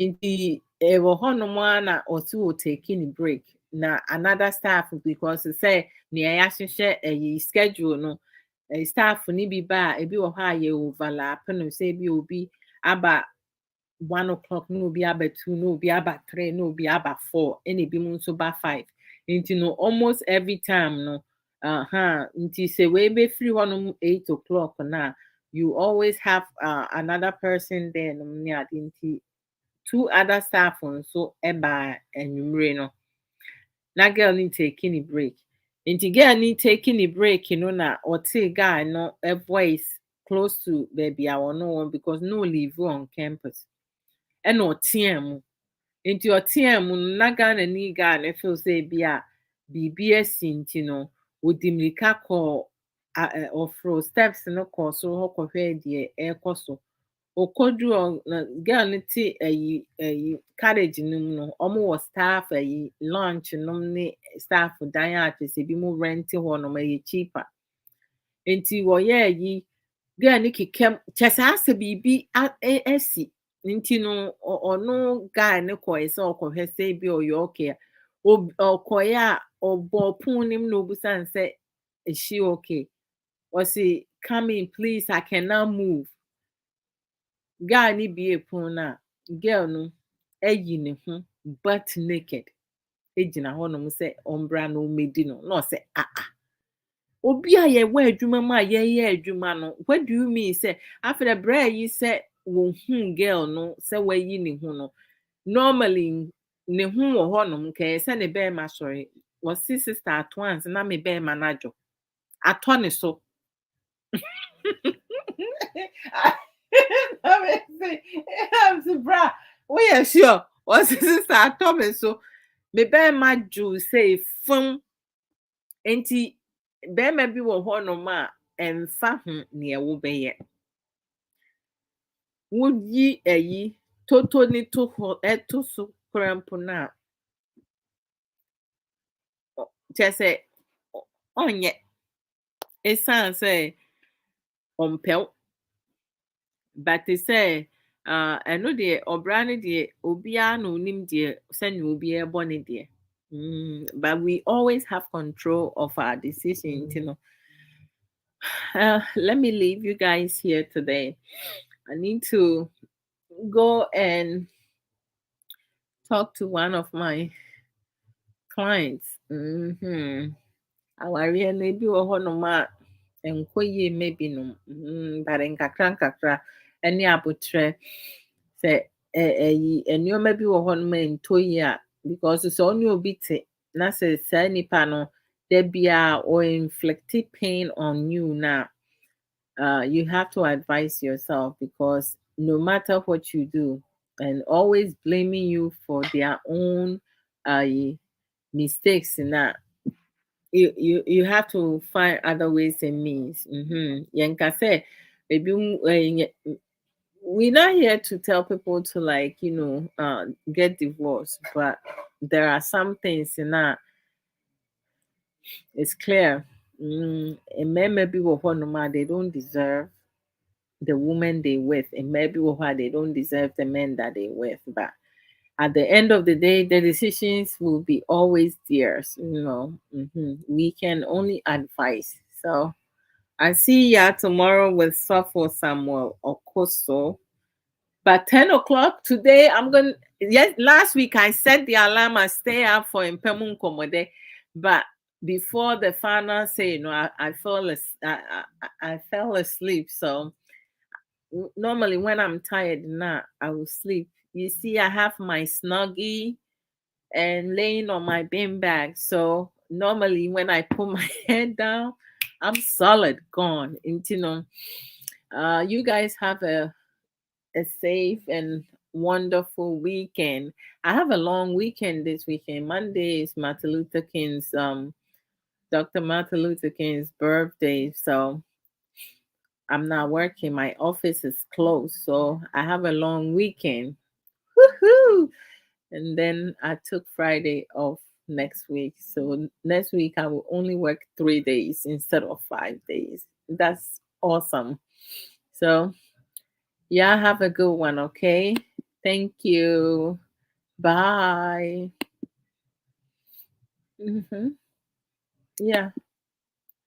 Nti ɛwɔ hɔnom a na ɔsi wɔ taking break, na another staff, because sɛ nea yɛahyehyɛ schedule no, staff ni bi ba a ebi wɔ hɔ a yɛ overlap no, sɛ ebi obi aba 1 o'clock, na obi aba 2, na obi aba 3, na obi aba 4, ɛna ebi mu nso ba 5. Nti no almost every time no, nti sɛ wei bɛfiri hɔnom 8 o'clock na, you always have another person there no ne ade. Nti 2 other staff nso ɛba anwummere no, na girl ni taking a break. Nti girl ni taking a break no, na ɔte guy no a voice close to baby a ɔno wɔ, because no leave on campus, ɛna ɔteɛ mu. Nti ɔteɛ mu no, na Ghana ni guy no feel sɛ bi a biribi asi nti no, ɔdi mmirika kɔ ɔforo steps no kɔ soro hɔ kɔhwɛ deɛ ɛrekɔ so. Okoduru girl no te carriage no mu no, ɔmo wɔ staff lunch nom ne staff dan a se bi mu rent hɔ no ma cheaper. Enti wɔyɛ yi girl ne kekam kyɛ saa sɛ biribi asi nti no ɔno guy ne kɔɛ sɛ ɔkɔhwɛ sɛ bi ɔyɛ okay a ɔkɔɛ a ɔbɔ pon nim na obusan sɛ is she okay? Ɔsi come in please, I cannot move. Guy ne bie pon na girl no ayi ne ho butt naked egyina hɔ nom sɛ ɔmbra na ɔmedi no na ɔsɛ obi a yɛwɔ adwuma mu a yɛyɛ adwuma no what do you mean sɛ after the bra yi sɛ wɔhu girl no sɛ wayi ne ho no normally ne ho wɔ hɔ nom kɛɛ sɛ ne bɛrima sɔre wɔsi sister at once na me bɛrima n'adwo atɔ ne so I'm so bra we are sure wɔsi sister atɔ me so me bɛrima dwo sɛ fun enti bɛrima bi wɔ hɔ nom a ɛmfa ho nea wobɛyɛ woyi ayi toto ni to hɔ ɛto so krampo na kyɛ sɛ ɔnyɛ esan sɛ ɔmpɛw but sɛ ɛno deɛ ɔbra no deɛ obiara na onim deɛ sɛnea obiara bɔ ne deɛ but we always have control of our decision you know. Let me leave you guys here today. I need to go and talk to one of my clients. Awareɛ no ebi wɔ hɔnom a nkɔ yie maybe no but nkakra ɛne abotrɛ sɛ ɛyi nneɛma bi wɔ hɔnom a ntɔ yie a because sɛ ɔne obi te na sɛ saa nipa no da bia or inflict pain on you now. You have to advise yourself because no matter what you do, and always blaming you for their own mistakes in that you have to find other ways and means. Yanka say maybe we're not here to tell people to like get divorced, but there are some things in that it's clear. And maybe they don't deserve the woman they with, and maybe they don't deserve the men that they with. But at the end of the day, the decisions will be always theirs. We can only advise. So I see ya tomorrow with Safo Samuel Okoso. But 10 o'clock today, I'm going to. Yes, last week I set the alarm. I stay up for Impemun Komode. But before the final say, I fell asleep. So normally when I'm tired now, I will sleep. You see, I have my snuggie and laying on my bean bag. So normally when I put my head down, I'm solid gone. And you guys have a safe and wonderful weekend. I have a long weekend this weekend. Monday is Martin Luther King's Dr. Martin Luther King's birthday. So I'm not working. My office is closed. So I have a long weekend. Woohoo! And then I took Friday off next week. So next week I will only work 3 days instead of 5 days. That's awesome. So yeah, have a good one, okay? Thank you. Bye. Yeah.